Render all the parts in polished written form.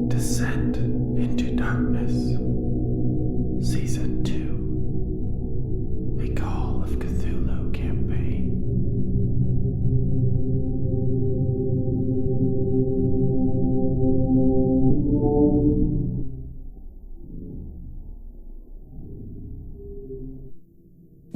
Descent into Darkness, Season 2, A Call of Cthulhu Campaign.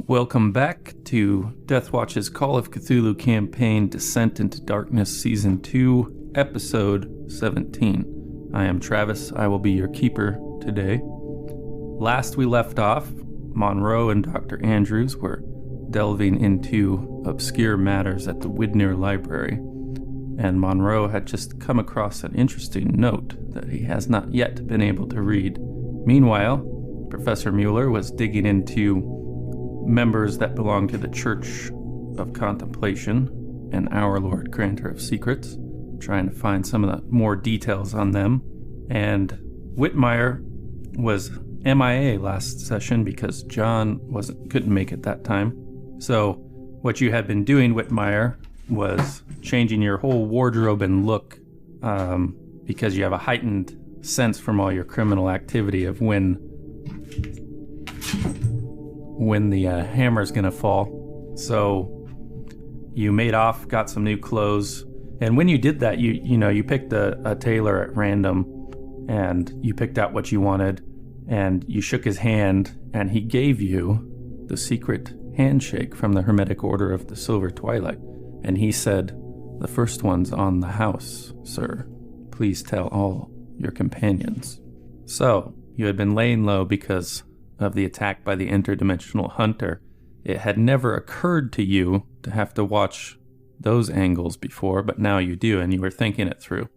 Welcome back to Deathwatch's Call of Cthulhu Campaign, Descent into Darkness, Season 2, Episode 17. I am Travis. I will be your keeper today. Last we left off, Monroe and Dr. Andrews were delving into obscure matters at the Widner Library, and Monroe had just come across an interesting note that he has not yet been able to read. Meanwhile, Professor Mueller was digging into members that belong to the Church of Contemplation and Our Lord Granter of Secrets, trying to find some of the more details on them. And Whitmire was MIA last session because John couldn't make it that time. So what you had been doing, Whitmire, was changing your whole wardrobe and look because you have a heightened sense from all your criminal activity of when the hammer's gonna fall. So you made off, got some new clothes. And when you did that, you picked a tailor at random, and you picked out what you wanted, and you shook his hand, and he gave you the secret handshake from the Hermetic Order of the Silver Twilight. And he said, "The first one's on the house, sir. Please tell all your companions." So, you had been laying low because of the attack by the interdimensional hunter. It had never occurred to you to have to watch those angles before, but now you do, and you were thinking it through.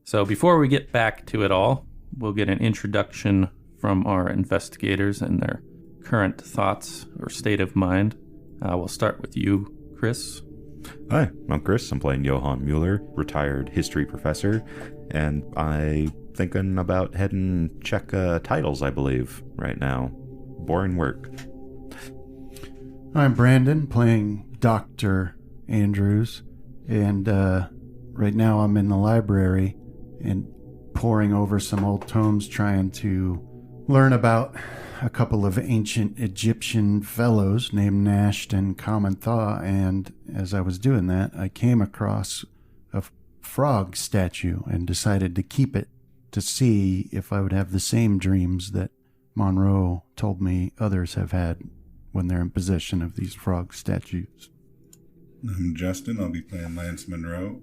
So before we get back to it all, we'll get an introduction from our investigators and their current thoughts or state of mind. We'll start with you, Chris. Hi, I'm Chris. I'm playing Johann Mueller, retired history professor, and I thinking about heading check titles, I believe, right now. Boring work. I'm Brandon, playing Dr. Andrews, and right now I'm in the library and poring over some old tomes trying to learn about a couple of ancient Egyptian fellows named Nasht and Common Thaw, and as I was doing that, I came across a frog statue and decided to keep it to see if I would have the same dreams that Monroe told me others have had when they're in possession of these frog statues. I'm Justin. I'll be playing Lance Monroe,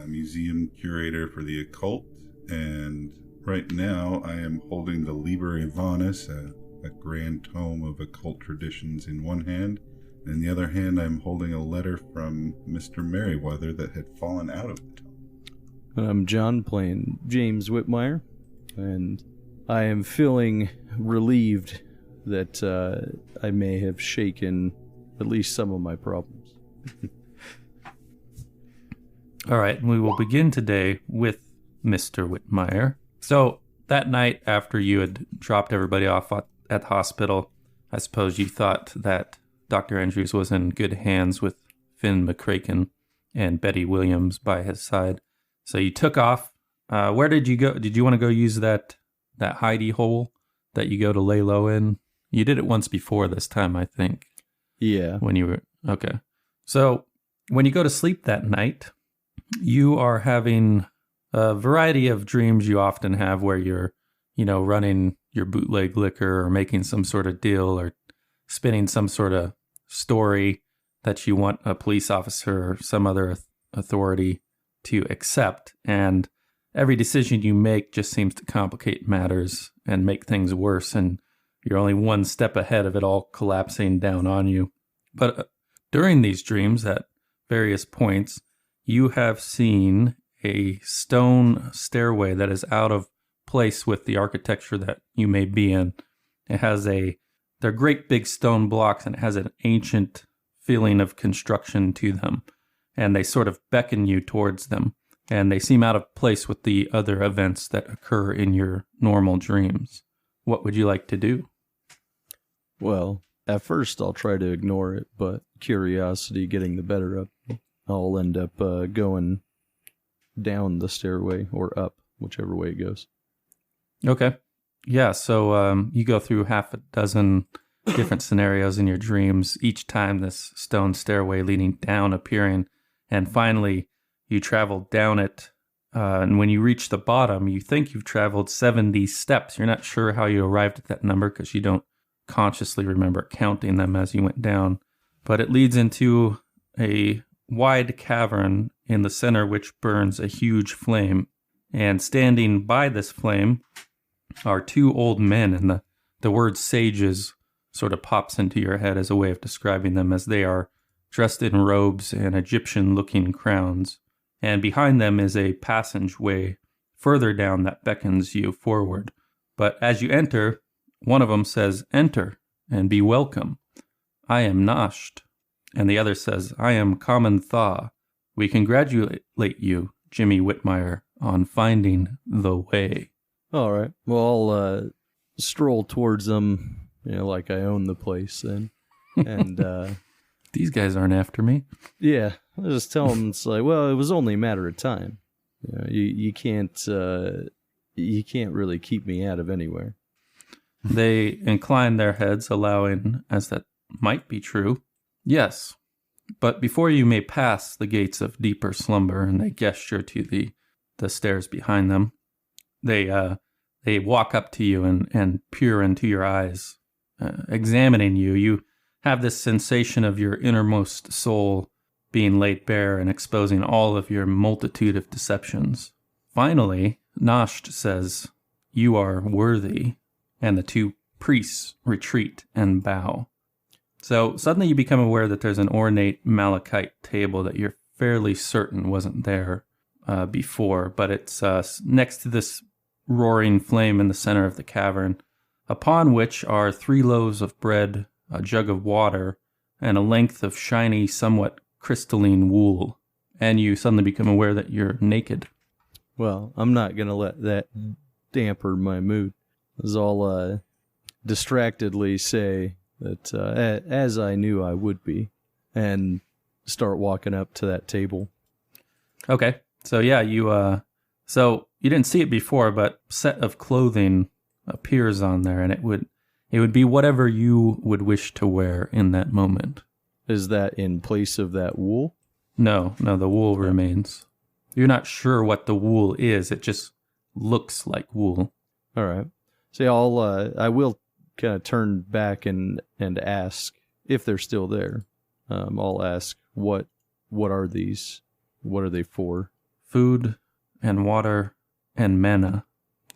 museum curator for the occult, and right now I am holding the Liber Ivanis, a grand tome of occult traditions in one hand, and in the other hand I'm holding a letter from Mr. Merriweather that had fallen out of the tome. I'm John, playing James Whitmire, and I am feeling relieved that I may have shaken at least some of my problems. All right, we will begin today with Mr. Whitmire. So that night after you had dropped everybody off at the hospital, I suppose you thought that Dr. Andrews was in good hands with Finn McCracken and Betty Williams by his side. So you took off. Where did you go? Did you want to go use that hidey hole that you go to lay low in? You did it once before this time, I think. Yeah. When you were... Okay. So when you go to sleep that night, you are having a variety of dreams you often have where you're, running your bootleg liquor or making some sort of deal or spinning some sort of story that you want a police officer or some other authority to accept. And every decision you make just seems to complicate matters and make things worse. And you're only one step ahead of it all collapsing down on you. But during these dreams, at various points, you have seen a stone stairway that is out of place with the architecture that you may be in. They're great big stone blocks, and it has an ancient feeling of construction to them, and they sort of beckon you towards them, and they seem out of place with the other events that occur in your normal dreams. What would you like to do? Well, at first I'll try to ignore it, but curiosity getting the better of me, I'll end up going down the stairway or up, whichever way it goes. Okay. Yeah, so you go through half a dozen different scenarios in your dreams, each time this stone stairway leading down appearing, and finally you travel down it, and when you reach the bottom, you think you've traveled 70 steps. You're not sure how you arrived at that number because you don't consciously remember counting them as you went down, but it leads into a wide cavern in the center which burns a huge flame, and standing by this flame are two old men, and the word sages sort of pops into your head as a way of describing them, as they are dressed in robes and Egyptian-looking crowns, and behind them is a passageway further down that beckons you forward. But as you enter, one of them says, "Enter and be welcome. I am Nasht." And the other says, "I am Common Thaw. We congratulate you, Jimmy Whitmire, on finding the way." All right. Well, I'll stroll towards them, like I own the place then. And These guys aren't after me. yeah, I'll just tell them it's like, well, it was only a matter of time. You can't really keep me out of anywhere. They incline their heads, allowing, as that might be true, yes. But before you may pass the gates of deeper slumber, and they gesture to the stairs behind them, they walk up to you and peer into your eyes, examining you. You have this sensation of your innermost soul being laid bare and exposing all of your multitude of deceptions. Finally, Nasht says, "You are worthy," and the two priests retreat and bow. So suddenly you become aware that there's an ornate malachite table that you're fairly certain wasn't there before, but it's next to this roaring flame in the center of the cavern, upon which are 3 loaves of bread, a jug of water, and a length of shiny, somewhat crystalline wool. And you suddenly become aware that you're naked. Well, I'm not going to let that damper my mood. I'll distractedly say that as I knew I would be, and start walking up to that table. Okay. So yeah, so you didn't see it before, but set of clothing appears on there, and it would be whatever you would wish to wear in that moment. Is that in place of that wool? No, the wool remains. You're not sure what the wool is. It just looks like wool. All right. So I will kind of turn back and ask if they're still there. I'll ask, what are these? What are they for? Food and water and manna.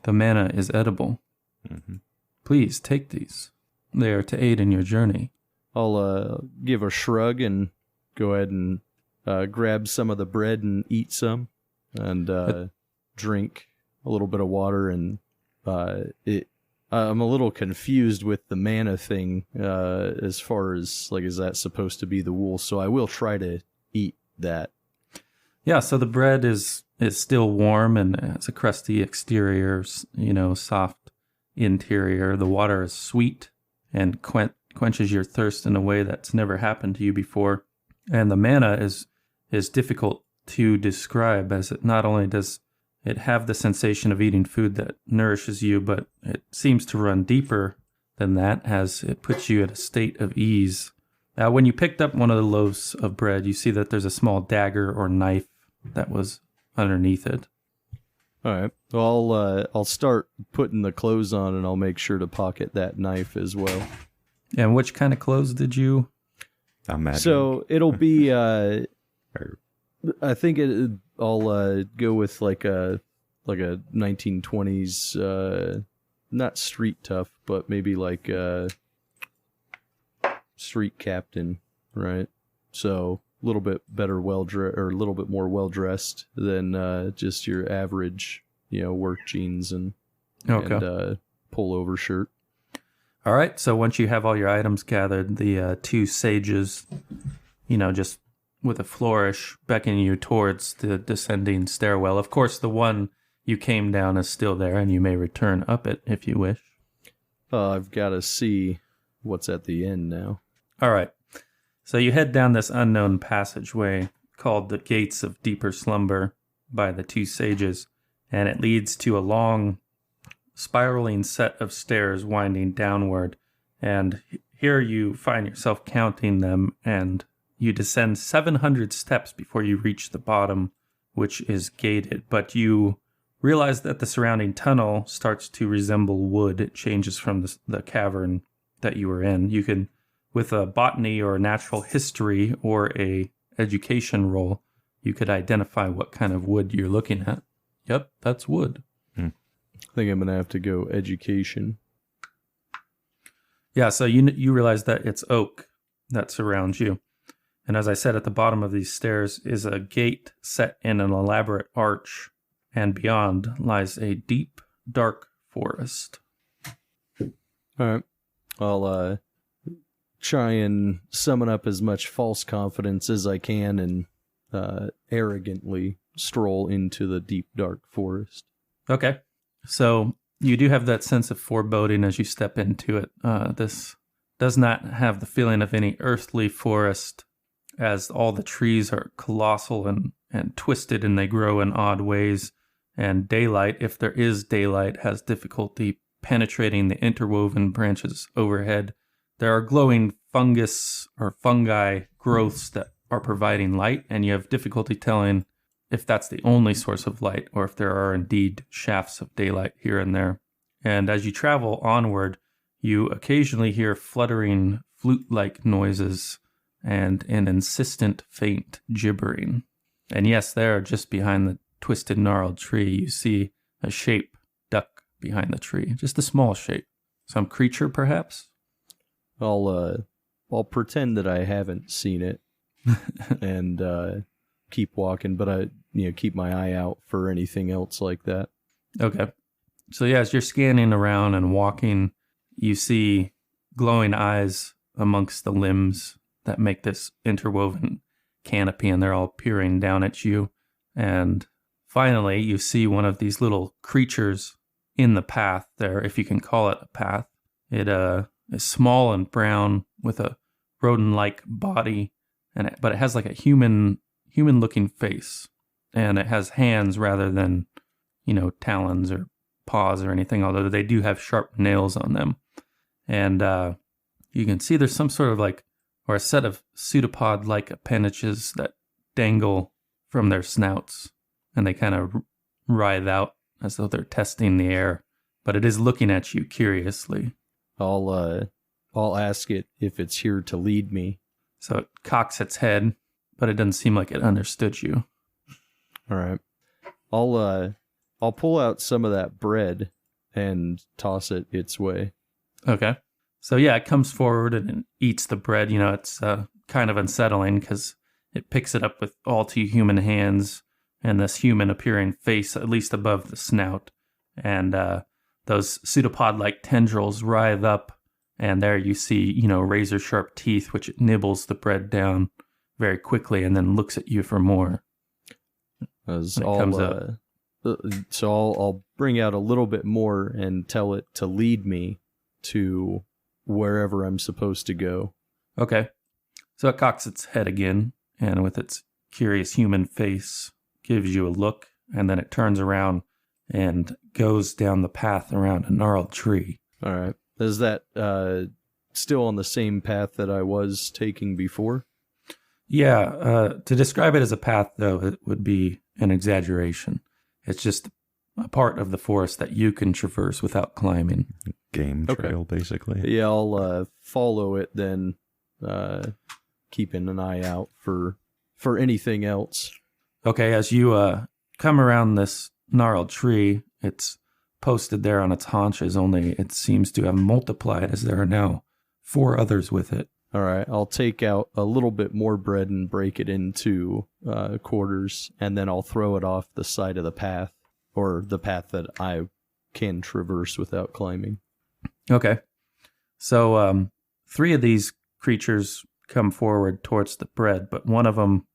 The manna is edible. Mm-hmm. Please take these. They are to aid in your journey. I'll give a shrug and go ahead and grab some of the bread and eat some, and drink a little bit of water. And I'm a little confused with the manna thing as far as, like, is that supposed to be the wool? So I will try to eat that. Yeah, so the bread is still warm and has a crusty exterior, soft interior. The water is sweet and quenches your thirst in a way that's never happened to you before. And the manna is difficult to describe, as it not only does it have the sensation of eating food that nourishes you, but it seems to run deeper than that, as it puts you at a state of ease. Now, when you picked up one of the loaves of bread, you see that there's a small dagger or knife that was underneath it. All right. Well, I'll start putting the clothes on, and I'll make sure to pocket that knife as well. And which kind of clothes did you? Imagine. So it'll be. I think I'll go with like a 1920s, not street tough, but maybe like street captain, right? So a little bit better or a little bit more well dressed than just your average, work jeans and pullover shirt. All right. So once you have all your items gathered, the two sages just with a flourish, beckoning you towards the descending stairwell. Of course, the one you came down is still there, and you may return up it if you wish. I've got to see what's at the end now. All right. So you head down this unknown passageway called the Gates of Deeper Slumber by the two sages, and it leads to a long, spiraling set of stairs winding downward. And here you find yourself counting them, and you descend 700 steps before you reach the bottom, which is gated. But you realize that the surrounding tunnel starts to resemble wood. It changes from the cavern that you were in. You can, with a botany or natural history or a education roll, you could identify what kind of wood you're looking at. Yep, that's wood. I think I'm going to have to go education. Yeah, so you realize that it's oak that surrounds you. And as I said, at the bottom of these stairs is a gate set in an elaborate arch, and beyond lies a deep, dark forest. All right. I'll try and summon up as much false confidence as I can and arrogantly stroll into the deep, dark forest. Okay. So you do have that sense of foreboding as you step into it. This does not have the feeling of any earthly forest, as all the trees are colossal and twisted, and they grow in odd ways. And daylight, if there is daylight, has difficulty penetrating the interwoven branches overhead. There are glowing fungus or fungi growths that are providing light, and you have difficulty telling if that's the only source of light or if there are indeed shafts of daylight here and there. And as you travel onward, you occasionally hear fluttering flute-like noises and an insistent faint gibbering. And yes, there, just behind the twisted, gnarled tree, you see a shape duck behind the tree. Just a small shape. Some creature, perhaps? I'll pretend that I haven't seen it and keep walking, but I keep my eye out for anything else like that. Okay. So yeah, as you're scanning around and walking, you see glowing eyes amongst the limbs that make this interwoven canopy, and they're all peering down at you. And finally, you see one of these little creatures in the path there, if you can call it a path. It is small and brown with a rodent-like body, but it has like a human-looking face, and it has hands rather than, talons or paws or anything, although they do have sharp nails on them. And you can see there's some sort of or a set of pseudopod-like appendages that dangle from their snouts, and they kind of writhe out as though they're testing the air, but it is looking at you curiously. I'll ask it if it's here to lead me. So it cocks its head, but it doesn't seem like it understood you. All right. I'll pull out some of that bread and toss it its way. Okay. So yeah, it comes forward and it eats the bread. It's kind of unsettling because it picks it up with all too human hands and this human-appearing face, at least above the snout. And those pseudopod-like tendrils writhe up, and there you see, razor-sharp teeth, which it nibbles the bread down very quickly and then looks at you for more. Comes up. So I'll bring out a little bit more and tell it to lead me to wherever I'm supposed to go. Okay. So it cocks its head again, and with its curious human face, gives you a look, and then it turns around and goes down the path around a gnarled tree. All right. Is that still on the same path that I was taking before? Yeah. To describe it as a path, though, it would be an exaggeration. It's just a part of the forest that you can traverse without climbing. Game trail, basically. Yeah, I'll follow it then, keeping an eye out for anything else. Okay, as you come around this gnarled tree, it's posted there on its haunches, only it seems to have multiplied as there are now 4 others with it. All right, I'll take out a little bit more bread and break it into quarters, and then I'll throw it off the side of the path, or the path that I can traverse without climbing. Okay. So 3 of these creatures come forward towards the bread, but one of them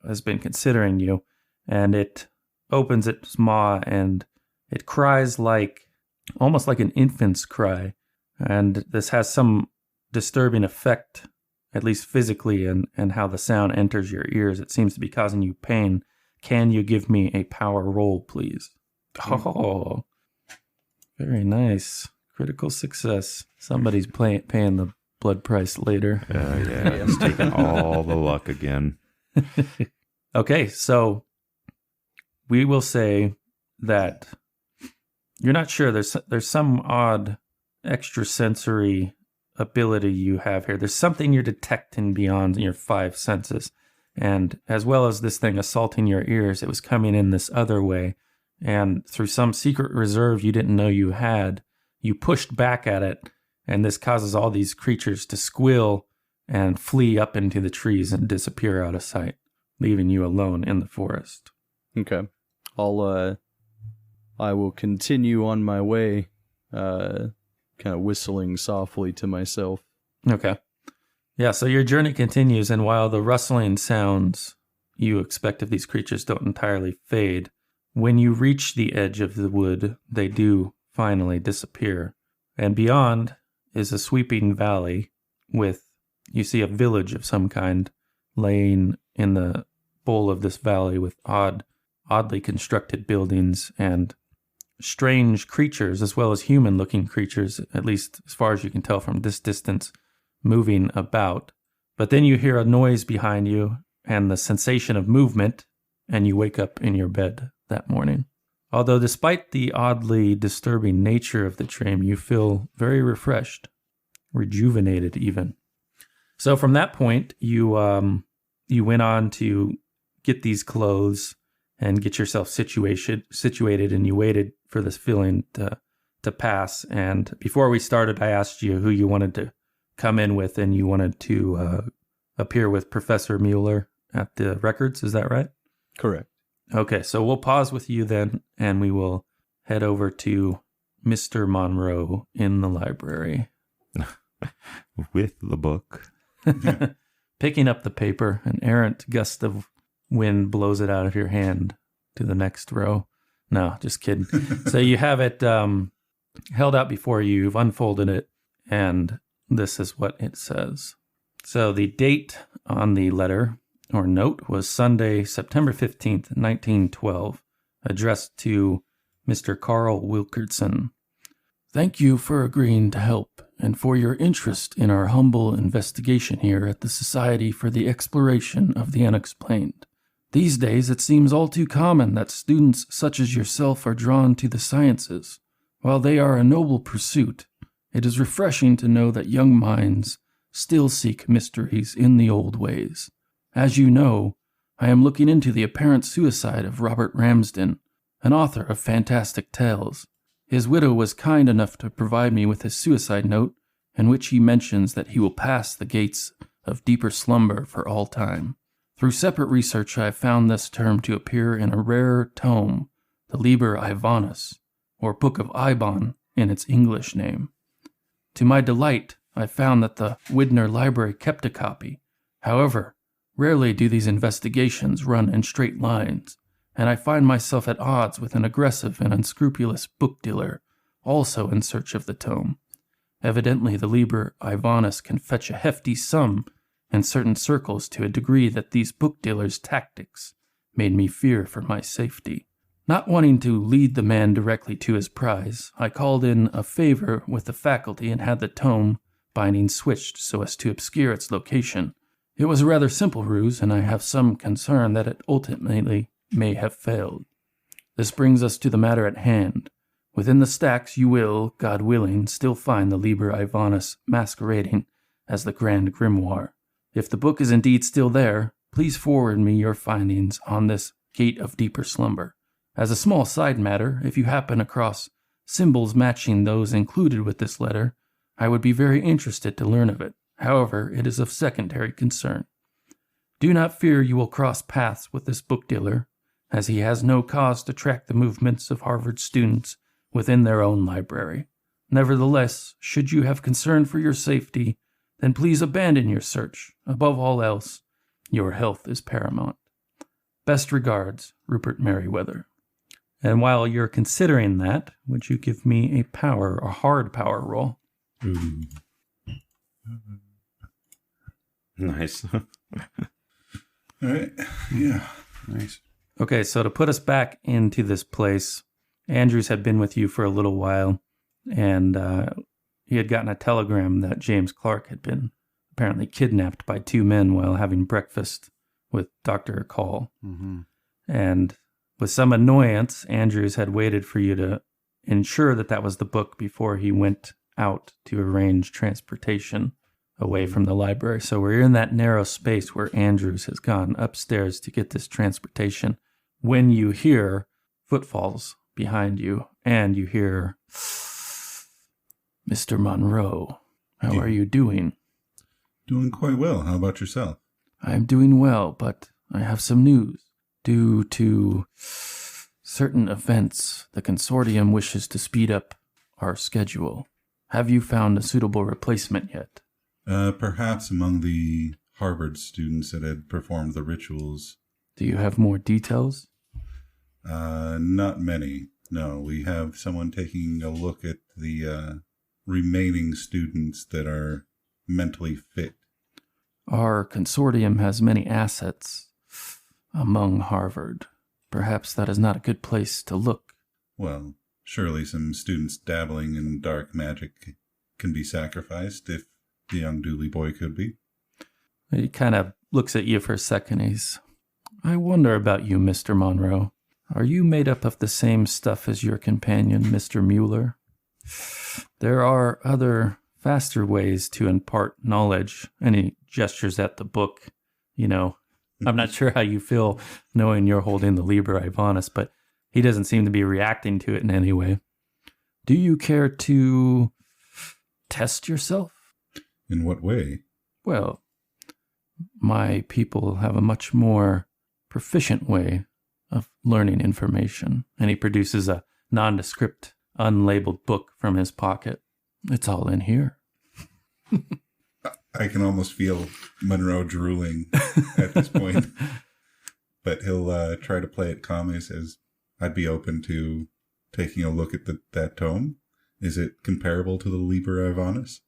has been considering you, and it opens its maw and it cries almost like an infant's cry. And this has some disturbing effect, at least physically, and how the sound enters your ears. It seems to be causing you pain. Can you give me a power roll, please? Oh, very nice. Critical success. Somebody's paying the blood price later. Yeah, it's taking all the luck again. Okay, so we will say that you're not sure. There's some odd extrasensory ability you have here. There's something you're detecting beyond your 5 senses. And as well as this thing assaulting your ears, it was coming in this other way. And through some secret reserve you didn't know you had, you pushed back at it, and this causes all these creatures to squeal and flee up into the trees and disappear out of sight, leaving you alone in the forest. Okay. I will continue on my way, kind of whistling softly to myself. Okay. Yeah, so your journey continues, and while the rustling sounds you expect of these creatures don't entirely fade, when you reach the edge of the wood, they do finally disappear. And beyond is a sweeping valley you see a village of some kind laying in the bowl of this valley with oddly constructed buildings and strange creatures, as well as human-looking creatures, at least as far as you can tell from this distance, moving about. But then you hear a noise behind you and the sensation of movement, and you wake up in your bed that morning. Although despite the oddly disturbing nature of the dream, you feel very refreshed, rejuvenated even. So from that point, you went on to get these clothes and get yourself situated, and you waited for this feeling to pass. And before we started, I asked you who you wanted to come in with, and you wanted to appear with Professor Mueller at the records. Is that right? Correct. Okay, so we'll pause with you then, and we will head over to Mr. Monroe in the library. With the book. Picking up the paper, an errant gust of wind blows it out of your hand to the next row. No, just kidding. So you have it held out before you, you've unfolded it, and this is what it says. So the date on the letter or note was Sunday, September 15th, 1912, addressed to Mr. Carl Wilkerson. Thank you for agreeing to help and for your interest in our humble investigation here at the Society for the Exploration of the Unexplained. These days it seems all too common that students such as yourself are drawn to the sciences. While they are a noble pursuit, it is refreshing to know that young minds still seek mysteries in the old ways. As you know, I am looking into the apparent suicide of Robert Ramsden, an author of fantastic tales. His widow was kind enough to provide me with his suicide note, in which he mentions that he will pass the gates of deeper slumber for all time. Through separate research, I have found this term to appear in a rare tome, the Liber Ivanus, or Book of Ibon in its English name. To my delight, I found that the Widner Library kept a copy. However, rarely do these investigations run in straight lines, and I find myself at odds with an aggressive and unscrupulous book dealer, also in search of the tome. Evidently, the Liber Ivanus can fetch a hefty sum in certain circles to a degree that these book dealers' tactics made me fear for my safety. Not wanting to lead the man directly to his prize, I called in a favor with the faculty and had the tome binding switched so as to obscure its location. It was a rather simple ruse, and I have some concern that it ultimately may have failed. This brings us to the matter at hand. Within the stacks you will, God willing, still find the Liber Ivanus masquerading as the Grand Grimoire. If the book is indeed still there, please forward me your findings on this Gate of Deeper Slumber. As a small side matter, if you happen across symbols matching those included with this letter, I would be very interested to learn of it. However, it is of secondary concern. Do not fear you will cross paths with this book dealer, as he has no cause to track the movements of Harvard students within their own library. Nevertheless, should you have concern for your safety, then please abandon your search. Above all else, your health is paramount. Best regards, Rupert Merriweather. And while you're considering that, would you give me a hard power roll? Ooh. Nice. All right. Yeah. Nice. Okay, so to put us back into this place, Andrews had been with you for a little while, and he had gotten a telegram that James Clark had been apparently kidnapped by two men while having breakfast with Dr. Call. Mm-hmm. And with some annoyance, Andrews had waited for you to ensure that that was the book before he went out to arrange transportation away from the library. So we're in that narrow space where Andrews has gone upstairs to get this transportation. When you hear footfalls behind you, and you hear, Mr. Monroe, how are you doing? Doing quite well. How about yourself? I am doing well, but I have some news. Due to certain events, the consortium wishes to speed up our schedule. Have you found a suitable replacement yet? Perhaps among the Harvard students that had performed the rituals. Do you have more details? Not many. No, we have someone taking a look at the remaining students that are mentally fit. Our consortium has many assets among Harvard. Perhaps that is not a good place to look. Well, surely some students dabbling in dark magic can be sacrificed if the young Dooley boy could be. He kind of looks at you for a second. I wonder about you, Mr. Monroe. Are you made up of the same stuff as your companion, Mr. Mueller? There are other, faster ways to impart knowledge. And he gestures at the book. You know, I'm not sure how you feel knowing you're holding the Liber Ivanus, but he doesn't seem to be reacting to it in any way. Do you care to test yourself? In what way? Well, my people have a much more proficient way of learning information. And he produces a nondescript, unlabeled book from his pocket. It's all in here. I can almost feel Monroe drooling at this point. But he'll try to play it calmly. He says, I'd be open to taking a look at that tome. Is it comparable to the Liber Ivanus?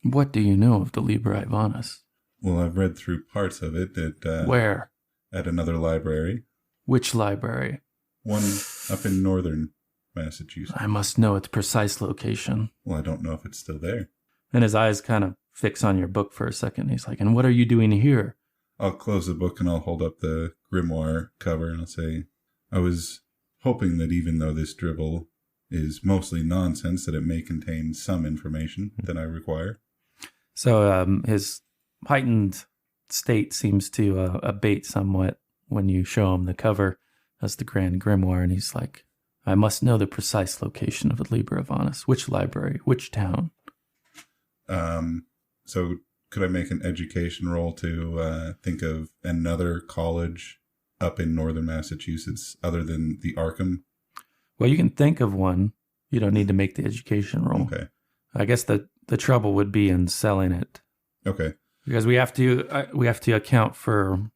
What do you know of the Liber Ivanus? Well, I've read through parts of it at Where? At another library. Which library? One up in northern Massachusetts. I must know its precise location. Well, I don't know if it's still there. And his eyes kind of fix on your book for a second. He's like, and what are you doing here? I'll close the book and I'll hold up the grimoire cover and I'll say, I was hoping that even though this dribble is mostly nonsense, that it may contain some information that I require. So his heightened state seems to abate somewhat when you show him the cover as the Grand Grimoire, and he's like, I must know the precise location of the Liber Ivanus. Which library? Which town? So could I make an education roll to think of another college up in northern Massachusetts other than the Arkham? Well, you can think of one. You don't need to make the education roll. Okay. I guess the trouble would be in selling it. Okay. Because we have to account for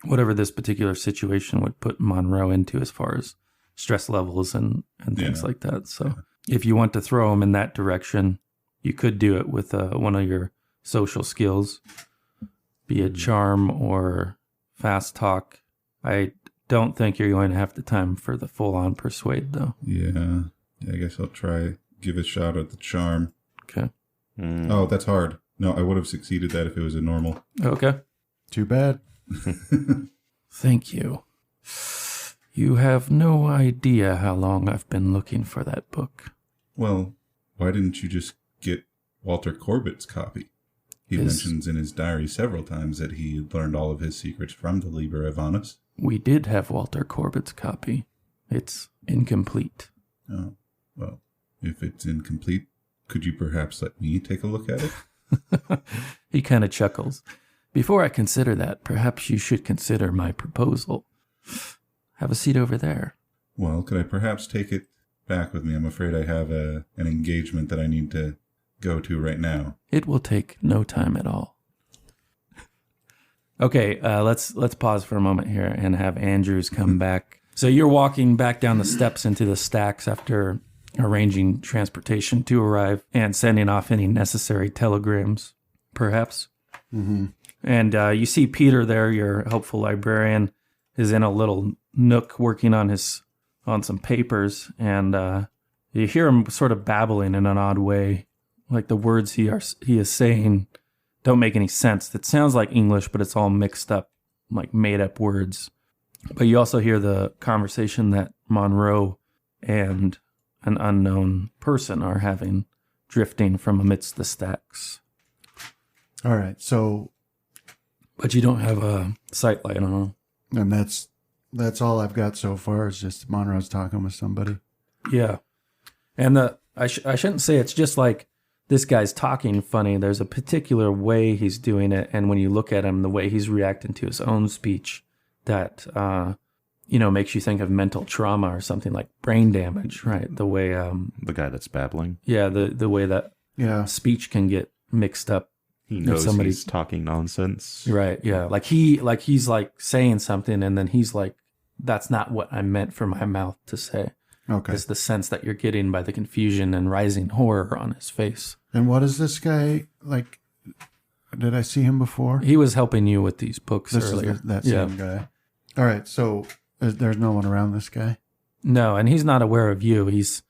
whatever this particular situation would put Monroe into as far as stress levels and things like that. So if you want to throw him in that direction, you could do it with one of your social skills, be it charm or fast talk. I don't think you're going to have the time for the full-on persuade, though. Yeah, I guess I'll give a shot at the charm. Okay. Oh, that's hard. No, I would have succeeded that if it was a normal. Okay. Too bad. Thank you. You have no idea how long I've been looking for that book. Well, why didn't you just get Walter Corbett's copy? He mentions in his diary several times that he learned all of his secrets from the Liber Ivanus. We did have Walter Corbett's copy. It's incomplete. Oh, well, if it's incomplete, could you perhaps let me take a look at it? He kind of chuckles. Before I consider that, perhaps you should consider my proposal. Have a seat over there. Well, could I perhaps take it back with me? I'm afraid I have an engagement that I need to go to right now? It will take no time at all. Okay, let's pause for a moment here and have Andrews come back. So you're walking back down the steps into the stacks after arranging transportation to arrive and sending off any necessary telegrams, perhaps. Mm-hmm. And you see Peter there, your helpful librarian, is in a little nook working on some papers, and you hear him sort of babbling in an odd way, like the words he is saying don't make any sense. It sounds like English, but it's all mixed up, like made up words. But you also hear the conversation that Monroe and an unknown person are having, drifting from amidst the stacks. All right, so... But you don't have a sight light on. And that's all I've got so far is just Monroe's talking with somebody. Yeah. And I shouldn't say it's just like this guy's talking funny. There's a particular way he's doing it. And when you look at him, the way he's reacting to his own speech that, makes you think of mental trauma or something like brain damage, right? The way... the guy that's babbling? Yeah, the way that speech can get mixed up. He knows he's talking nonsense. Right, yeah. Like he's like saying something and then he's like, that's not what I meant for my mouth to say. Okay. It's the sense that you're getting by the confusion and rising horror on his face. And what is this guy like? Did I see him before? He was helping you with these books This earlier. is that same guy. All right, so there's no one around this guy? No, and he's not aware of you. He's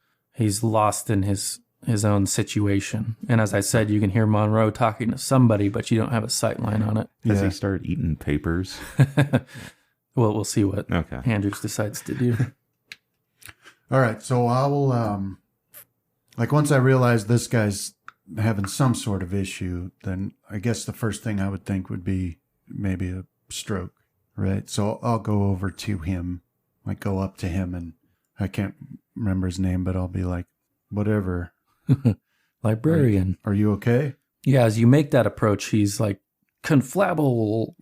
lost in his own situation. And as I said, you can hear Monroe talking to somebody, but you don't have a sight line on it. Does he start eating papers? Well, we'll see what Okay. Andrews decides to do. All right, so I will, once I realize this guy's having some sort of issue, then I guess the first thing I would think would be maybe a stroke, right? So I'll go over to him, go up to him, and I can't remember his name, but I'll be like, whatever. Librarian. Are you okay? Yeah, as you make that approach, he's like, conflabble,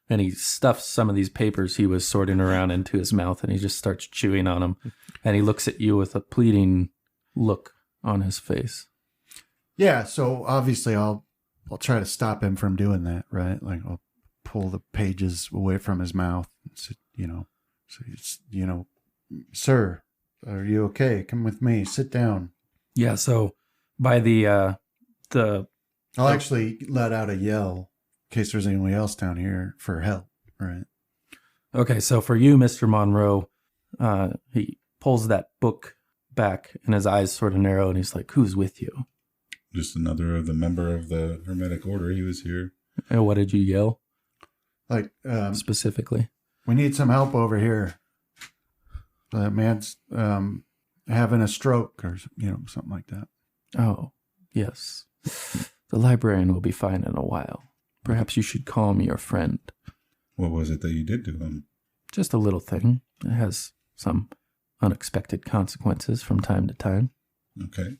and he stuffs some of these papers he was sorting around into his mouth, and he just starts chewing on them. And he looks at you with a pleading look on his face. Yeah, so obviously I'll try to stop him from doing that, right? Like I'll pull the pages away from his mouth. Sir, are you okay? Come with me. Sit down. Yeah, so by the I'll actually let out a yell in case there's anyone else down here for help, right? Okay, so for you, Mr. Monroe, he pulls that book back and his eyes sort of narrow and he's like, who's with you? Just another of the member of the Hermetic Order. He was here. And what did you yell? Specifically? Specifically? We need some help over here. The man's having a stroke or, something like that. Oh, yes. The librarian will be fine in a while. Perhaps you should calm your friend. What was it that you did to him? Just a little thing. It has some unexpected consequences from time to time. Okay.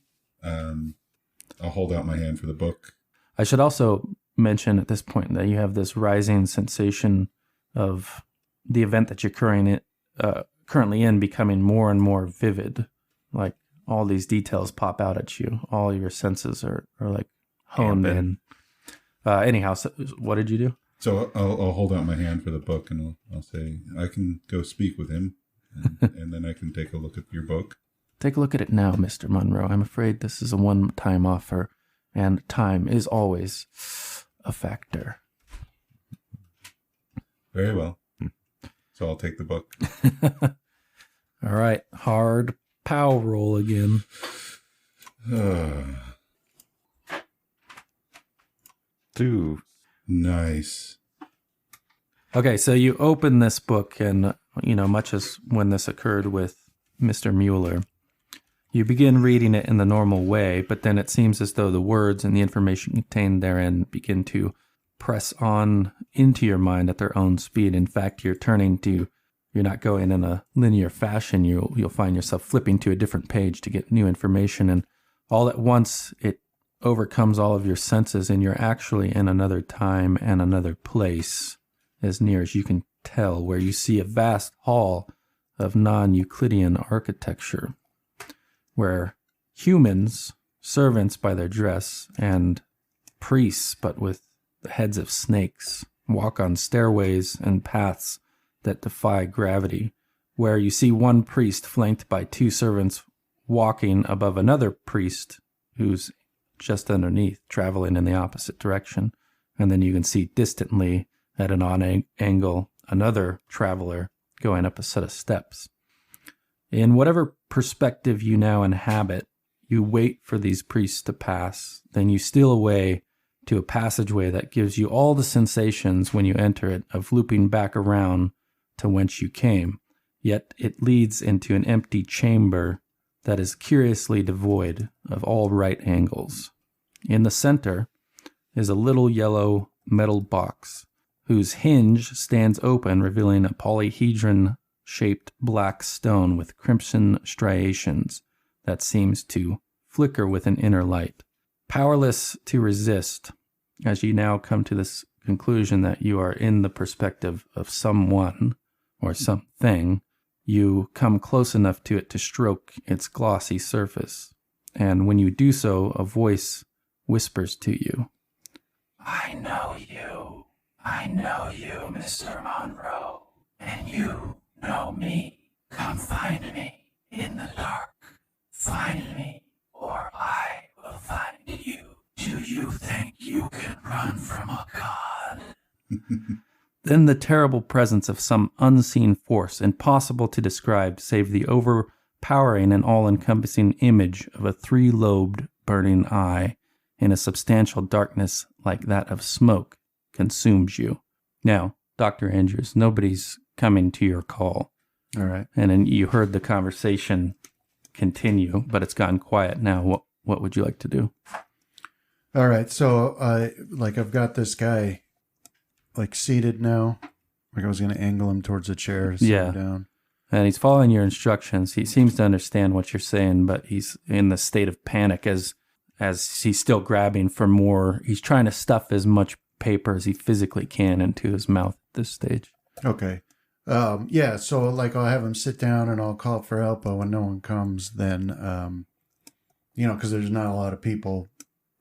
I'll hold out my hand for the book. I should also mention at this point that you have this rising sensation of the event that you're currently in becoming more and more vivid. Like all these details pop out at you. All your senses are like honed in. Anyhow, so what did you do? So I'll hold out my hand for the book and I'll say, I can go speak with him and then I can take a look at your book. Take a look at it now, Mr. Monroe. I'm afraid this is a one-time offer, and time is always a factor. Very well. So I'll take the book. All right. Hard pow roll again. 2. Nice. Okay, so you open this book, and, much as when this occurred with Mr. Mueller, you begin reading it in the normal way, but then it seems as though the words and the information contained therein begin to press on into your mind at their own speed. In fact, you're not going in a linear fashion. You'll find yourself flipping to a different page to get new information, and all at once it overcomes all of your senses, and you're actually in another time and another place, as near as you can tell, where you see a vast hall of non-Euclidean architecture, where humans servants by their dress, and priests, but with the heads of snakes, walk on stairways and paths that defy gravity, where you see one priest flanked by two servants walking above another priest who's just underneath, traveling in the opposite direction. And then you can see distantly at an odd angle another traveler going up a set of steps. In whatever perspective you now inhabit, you wait for these priests to pass, then you steal away to a passageway that gives you all the sensations when you enter it of looping back around to whence you came, yet it leads into an empty chamber that is curiously devoid of all right angles. In the center is a little yellow metal box whose hinge stands open, revealing a polyhedron-shaped black stone with crimson striations that seems to flicker with an inner light. Powerless to resist, as you now come to this conclusion that you are in the perspective of someone or something, you come close enough to it to stroke its glossy surface. And when you do so, a voice whispers to you, "I know you. I know you, Mr. Monroe. And you know me. Come find me in the dark. Find me, or I will find you. Do you think you can run from a god?" Then the terrible presence of some unseen force, impossible to describe save the overpowering and all-encompassing image of a three-lobed burning eye in a substantial darkness like that of smoke, consumes you. Now, Dr. Andrews, nobody's coming to your call. All right. And then you heard the conversation continue, but it's gotten quiet now. What would you like to do? All right. So, I've got this guy, seated now. I was going to angle him towards a chair to sit him down. And he's following your instructions. He seems to understand what you're saying, but he's in the state of panic as he's still grabbing for more. He's trying to stuff as much paper as he physically can into his mouth at this stage. Okay. So I'll have him sit down and I'll call for help, but when no one comes, then, because there's not a lot of people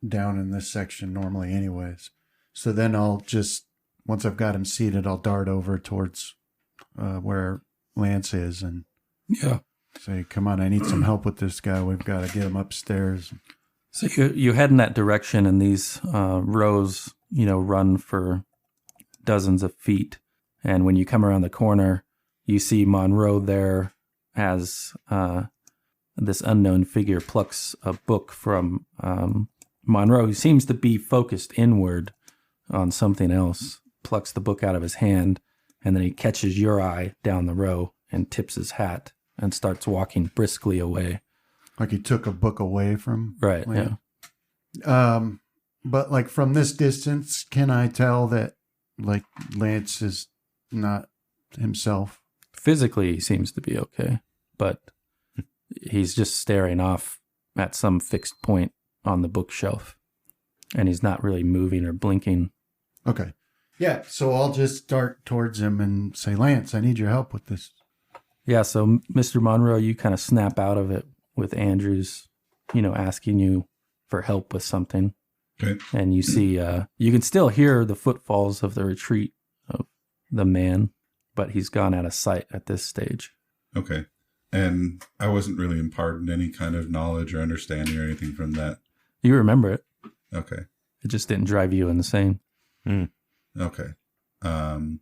down in this section normally anyways. So then I'll just, once I've got him seated, I'll dart over towards where Lance is and say, "Come on, I need some help with this guy. We've got to get him upstairs." So you head in that direction, and these rows, run for dozens of feet. And when you come around the corner, you see Monroe there as this unknown figure plucks a book from Monroe, who seems to be focused inward on something else, plucks the book out of his hand, and then he catches your eye down the row and tips his hat and starts walking briskly away. Like he took a book away from Right, Lance. But from this distance, can I tell that Lance is not himself? Physically, he seems to be okay, but he's just staring off at some fixed point on the bookshelf, and he's not really moving or blinking. Okay. Yeah, so I'll just dart towards him and say, "Lance, I need your help with this." Yeah, so Mr. Monroe, you kind of snap out of it with Andrews, asking you for help with something. Okay. And you see, you can still hear the footfalls of the retreat of the man, but he's gone out of sight at this stage. Okay. And I wasn't really imparting any kind of knowledge or understanding or anything from that. You remember it. Okay. It just didn't drive you insane. Okay. But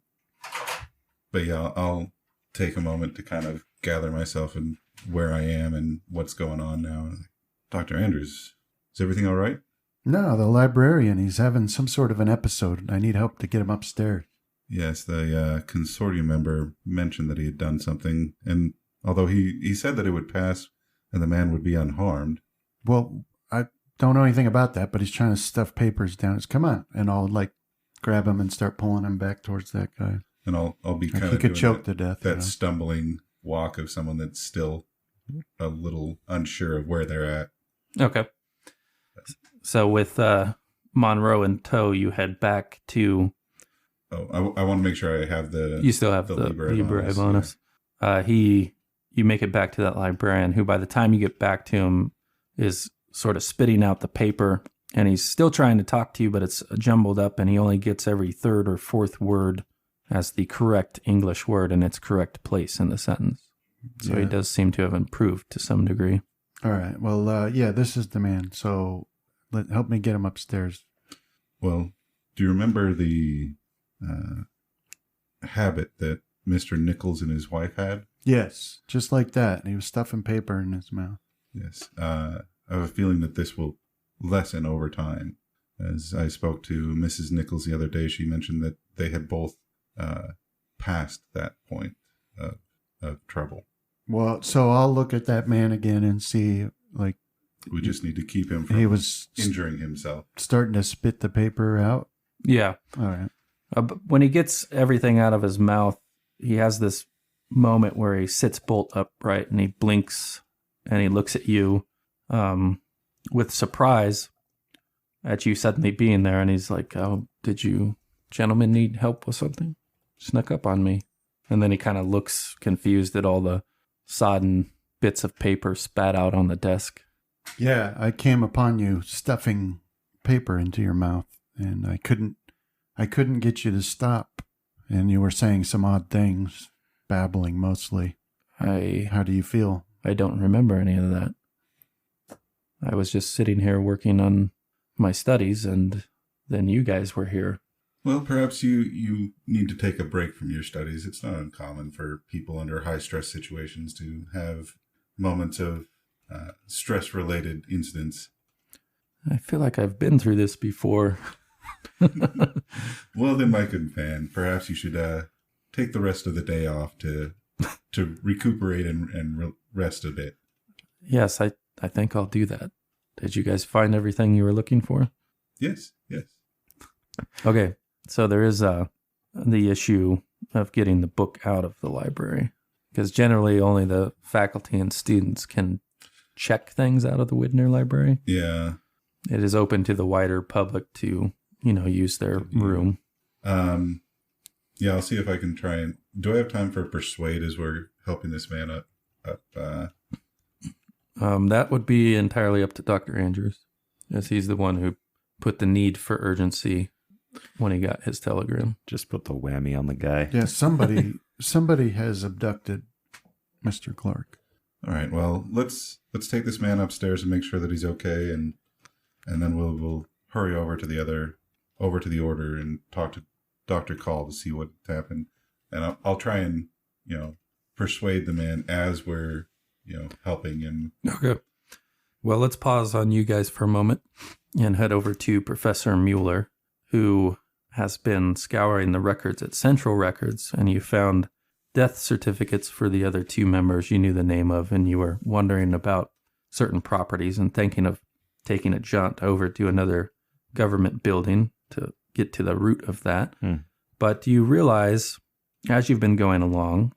yeah, I'll take a moment to kind of gather myself and where I am and what's going on now. Dr. Andrews, is everything all right? No, the librarian, he's having some sort of an episode. I need help to get him upstairs. Yes, the consortium member mentioned that he had done something, and although he said that it would pass and the man would be unharmed. Well, I don't know anything about that, but he's trying to stuff papers down his... Come on. And I'll, grab him and start pulling him back towards that guy. And I'll be kind of he could doing choke to death. That stumbling walk of someone that's still a little unsure of where they're at. Okay. So with Monroe in tow, you head back to... Oh, I want to make sure I have the... You still have the Libre bonus. Yeah. You make it back to that librarian, who by the time you get back to him is sort of spitting out the paper, and he's still trying to talk to you, but it's jumbled up, and he only gets every third or fourth word as the correct English word in its correct place in the sentence. So he does seem to have improved to some degree. All right. Well, this is the man. So help me get him upstairs. Well, do you remember the habit that Mr. Nichols and his wife had? Yes, just like that. He was stuffing paper in his mouth. Yes. I have a feeling that this will lessen over time. As I spoke to Mrs. Nichols the other day, she mentioned that they had both passed that point of trouble. Well, so I'll look at that man again and see, like... We just need to keep him from injuring himself. Starting to spit the paper out? Yeah. All right. But when he gets everything out of his mouth, he has this moment where he sits bolt upright and he blinks and he looks at you with surprise at you suddenly being there. And he's like, "Oh, did you gentlemen need help with something? Snuck up on me." And then he kind of looks confused at all the sodden bits of paper spat out on the desk. Yeah, I came upon you stuffing paper into your mouth, and I couldn't get you to stop. And you were saying some odd things, babbling mostly. How do you feel? I don't remember any of that. I was just sitting here working on my studies, and then you guys were here. Well, perhaps you need to take a break from your studies. It's not uncommon for people under high-stress situations to have moments of stress-related incidents. I feel like I've been through this before. Well, then, my good fan, perhaps you should take the rest of the day off to recuperate and rest a bit. Yes, I think I'll do that. Did you guys find everything you were looking for? Yes. Okay, so there is the issue of getting the book out of the library, because generally only the faculty and students can check things out of the Widner Library. Yeah. It is open to the wider public to, use their room. Yeah, I'll see if I can try and... Do I have time for persuade as we're helping this man up? That would be entirely up to Dr. Andrews, as he's the one who put the need for urgency when he got his telegram. Just put the whammy on the guy. Yeah, somebody has abducted Mr. Clark. All right, well, let's take this man upstairs and make sure that he's okay, and then we'll hurry over to the order and talk to Dr. Call to see what happened. And I'll try and, persuade the man as we're, helping him. Okay. Well, let's pause on you guys for a moment and head over to Professor Mueller, who has been scouring the records at Central Records, and you found death certificates for the other two members you knew the name of, and you were wondering about certain properties and thinking of taking a jaunt over to another government building to get to the root of that. But you realize, as you've been going along,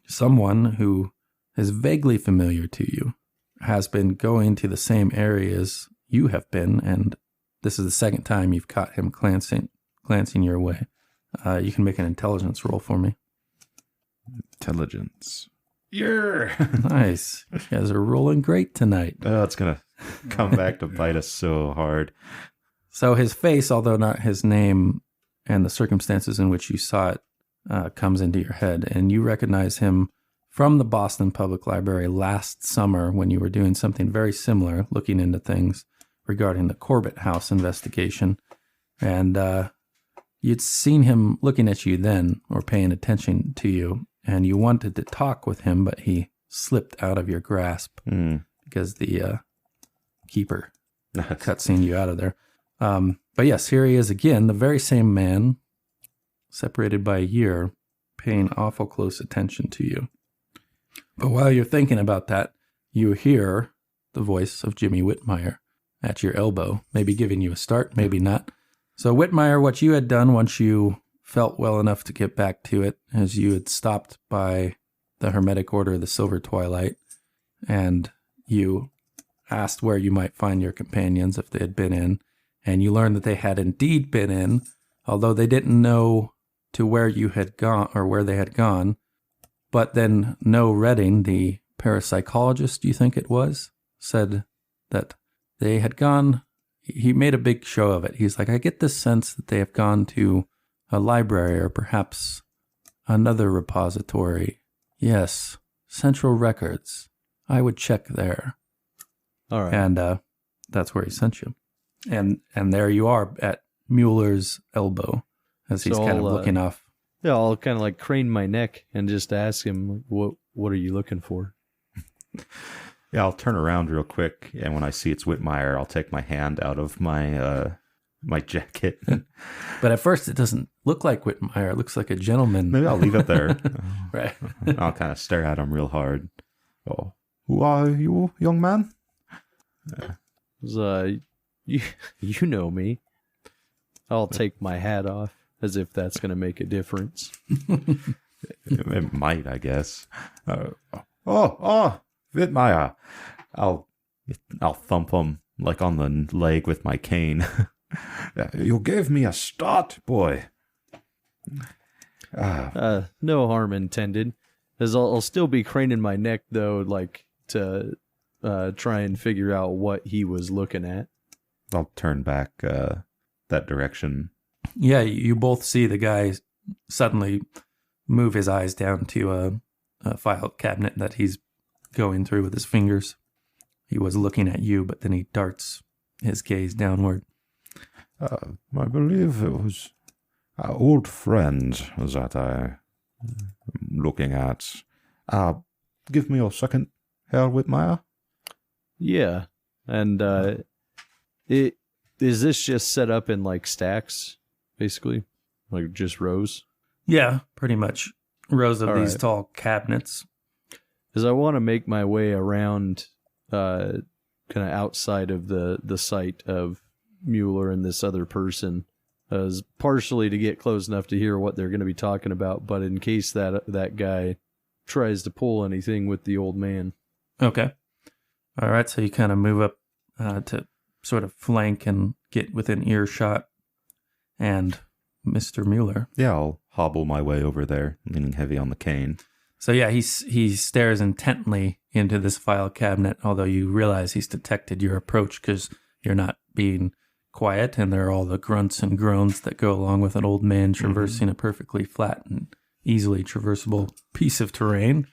someone who is vaguely familiar to you has been going to the same areas you have been, and this is the second time you've caught him glancing your way. You can make an intelligence roll for me. Intelligence. Yeah. Nice. You guys are rolling great tonight. Oh, it's going to come back to bite us so hard. So his face, although not his name and the circumstances in which you saw it, comes into your head. And you recognize him from the Boston Public Library last summer when you were doing something very similar, looking into things regarding the Corbett House investigation. And you'd seen him looking at you then, or paying attention to you, and you wanted to talk with him, but he slipped out of your grasp because the keeper cutscened you out of there. But yes, here he is again, the very same man, separated by a year, paying awful close attention to you. But while you're thinking about that, you hear the voice of Jimmy Whitmire at your elbow, maybe giving you a start, maybe not. So Whitmire, what you had done once you felt well enough to get back to it, as you had stopped by the Hermetic Order of the Silver Twilight, and you asked where you might find your companions if they had been in, and you learned that they had indeed been in, although they didn't know to where you had gone or where they had gone. But then Noah Redding, the parapsychologist, you think it was, said that they had gone. He made a big show of it. He's like, I get this sense that they have gone to a library or perhaps another repository. Yes, Central Records. I would check there. All right. And that's where he sent you. And there you are at Mueller's elbow as he's So kind of I'll, looking off. Yeah, I'll kind of like crane my neck and just ask him, what are you looking for? Yeah, I'll turn around real quick, and when I see it's Whitmire, I'll take my hand out of my my jacket. But at first, it doesn't look like Whitmire. It looks like a gentleman. Maybe I'll leave it there. Right. I'll kind of stare at him real hard. Oh, who are you, young man? You know me. I'll take my hat off as if that's going to make a difference. It might, I guess. Oh, Whitmire. I'll thump him like on the leg with my cane. You gave me a start, boy. No harm intended. As I'll still be craning my neck though, like to try and figure out what he was looking at. I'll turn back that direction. Yeah, you both see the guy suddenly move his eyes down to a file cabinet that he's going through with his fingers. He was looking at you, but then he darts his gaze downward. I believe it was an old friend that I'm looking at. Give me a second, Herr Whitmire. Yeah, and is this just set up in like stacks, basically, like just rows? Yeah, pretty much. Rows of All these right. tall cabinets. Because I want to make my way around, kind of outside of the site of Mueller and this other person, as partially to get close enough to hear what they're going to be talking about, but in case that guy tries to pull anything with the old man. Okay. All right, so you kind of move up to sort of flank and get within earshot. And Mr. Mueller. Yeah, I'll hobble my way over there, leaning heavy on the cane. So yeah, he stares intently into this file cabinet, although you realize he's detected your approach because you're not being quiet, and there are all the grunts and groans that go along with an old man traversing a perfectly flat and easily traversable piece of terrain.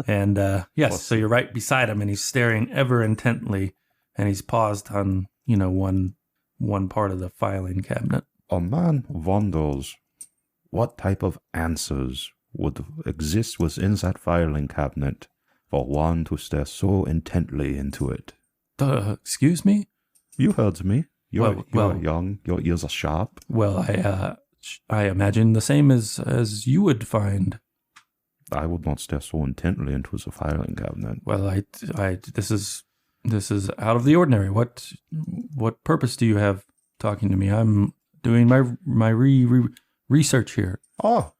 And yes, so you're right beside him, and he's staring ever intently, and he's paused on one part of the filing cabinet. A man wonders what type of answers would exist within that filing cabinet for one to stare so intently into it. Excuse me? You heard me. You're Well- young. Your ears are sharp. Well, I imagine the same as you would find. I would not stare so intently into the filing cabinet. Well, this is out of the ordinary. What purpose do you have talking to me? I'm doing my research here. Oh,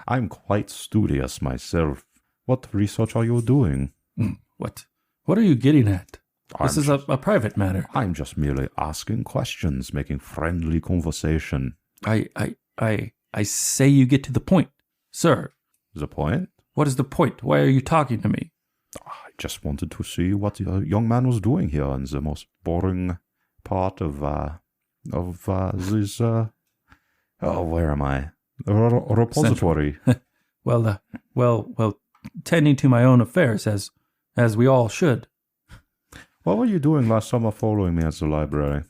I'm quite studious myself. What research are you doing? What are you getting at? This I'm is a private matter. I'm just merely asking questions, making friendly conversation. I say you get to the point, sir. The point? What is the point? Why are you talking to me? I just wanted to see what the young man was doing here in the most boring part of this. Where am I? Repository. Well, tending to my own affairs as we all should. What were you doing last summer following me at the library?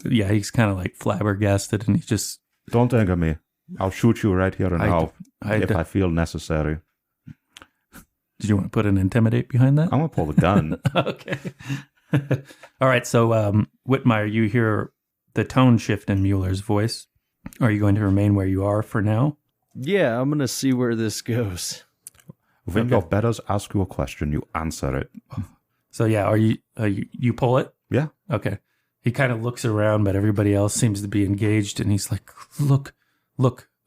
Yeah, he's kind of like flabbergasted, and he's just. Don't anger me. I'll shoot you right here and now if d- I feel necessary. Did you want to put an intimidate behind that? I'm going to pull the gun. Okay. All right, so Whitmire, you hear the tone shift in Mueller's voice. Are you going to remain where you are for now? Yeah, I'm going to see where this goes. When your betters ask you a question, you answer it. So yeah, you pull it? Yeah. Okay. He kind of looks around, but everybody else seems to be engaged, and he's like, look,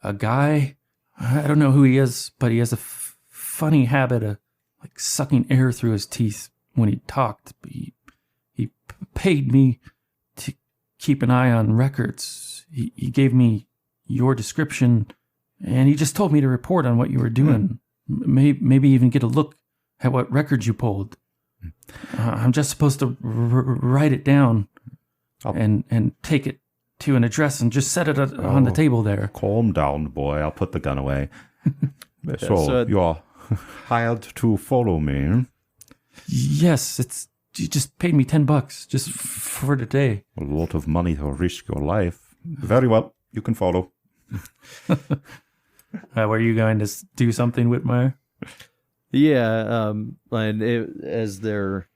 a guy, I don't know who he is, but he has a funny habit of like sucking air through his teeth when he talked. But he paid me to keep an eye on records. He gave me your description, and he just told me to report on what you were doing. Maybe even get a look at what records you pulled. I'm just supposed to write it down and take it to an address and just set it on the table there. Calm down, boy. I'll put the gun away. so you're hired to follow me. Yes, you just paid me $10 just for today. A lot of money to risk your life. Very well. You can follow. Were you going to do something, Whitmire? Yeah, as they're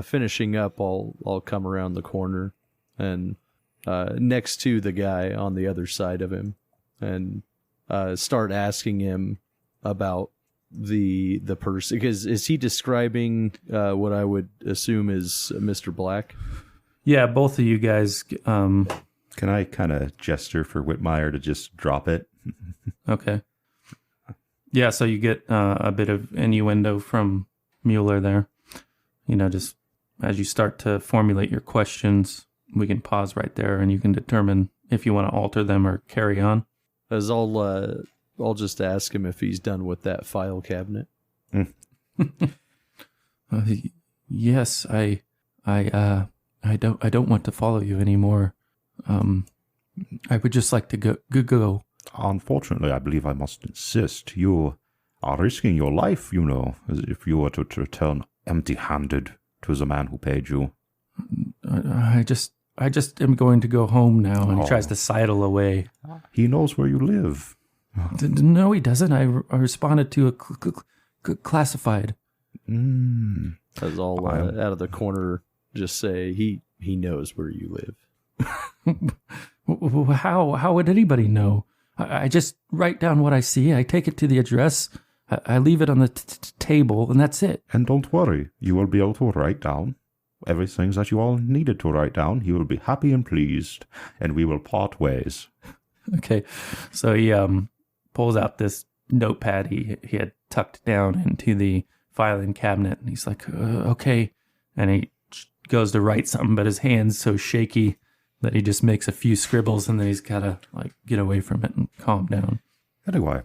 finishing up, I'll come around the corner and next to the guy on the other side of him and start asking him about the person. Because is he describing what I would assume is Mr. Black? Yeah, both of you guys. Can I kind of gesture for Whitmire to just drop it? Okay. Yeah, so you get a bit of innuendo from Mueller there. Just as you start to formulate your questions, we can pause right there and you can determine if you want to alter them or carry on. As I'll just ask him if he's done with that file cabinet. Yes, I don't want to follow you anymore. I would just like to go. Unfortunately, I believe I must insist. You are risking your life, as if you were to return empty-handed to the man who paid you. I just am going to go home now, and he tries to sidle away. He knows where you live. No, he doesn't. I responded to a classified. As I'll out of the corner just say he knows where you live. How would anybody know? I just write down what I see. I take it to the address. I leave it on the table, and that's it. And don't worry, you will be able to write down everything that you all needed to write down. He will be happy and pleased, and we will part ways. Okay, so he pulls out this notepad he had tucked down into the filing cabinet, and he's like, okay. And he goes to write something, but his hand's so shaky that he just makes a few scribbles, and then he's got to get away from it and calm down. Anyway,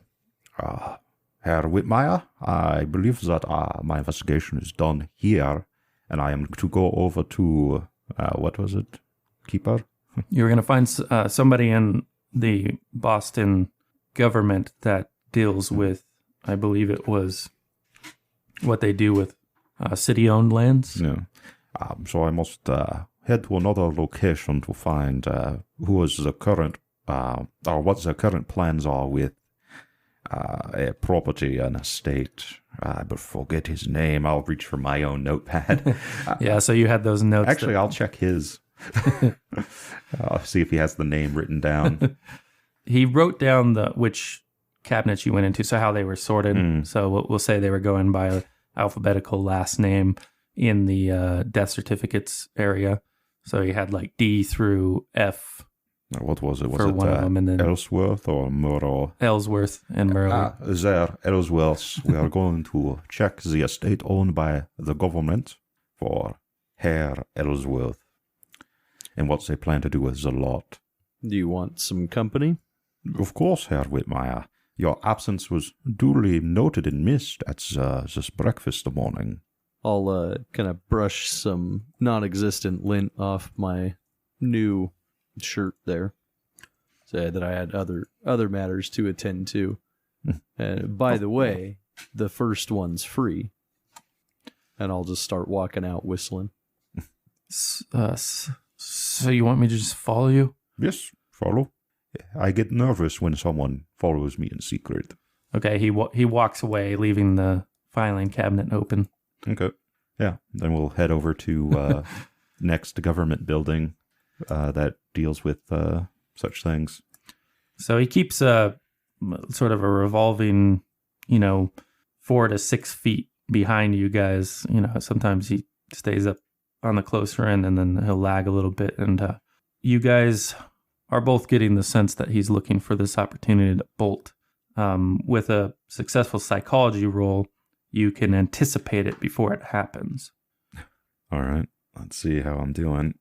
Herr Whitmire, I believe that my investigation is done here, and I am to go over to, what was it? Keeper? You were going to find somebody in the Boston government that deals with, I believe it was what they do with city-owned lands. Yeah. So I must head to another location to find who is the current, or what the current plans are with a property, an estate. But forget his name. I'll reach for my own notepad. Yeah, so you had those notes. Actually, I'll check his. I'll see if he has the name written down. He wrote down which cabinets you went into, so how they were sorted. So we'll say they were going by alphabetical last name in the death certificates area. So he had D through F. What was it? Was for it one of them, and then Ellsworth or Murrow? Ellsworth and Murrow. There, Ellsworth. We are going to check the estate owned by the government for Herr Ellsworth and what they plan to do with the lot. Do you want some company? Of course, Herr Whitmire. Your absence was duly noted and missed at this breakfast this morning. I'll kind of brush some non-existent lint off my new shirt there. Say that I had other matters to attend to. And by the way, the first one's free. And I'll just start walking out whistling. So you want me to just follow you? Yes, follow. I get nervous when someone follows me in secret. Okay, he walks away, leaving the filing cabinet open. Okay. Yeah, then we'll head over to next government building that deals with such things. So he keeps sort of a revolving, 4 to 6 feet behind you guys. Sometimes he stays up on the closer end, and then he'll lag a little bit. And you guys are both getting the sense that he's looking for this opportunity to bolt. With a successful psychology roll, you can anticipate it before it happens. All right. Let's see how I'm doing.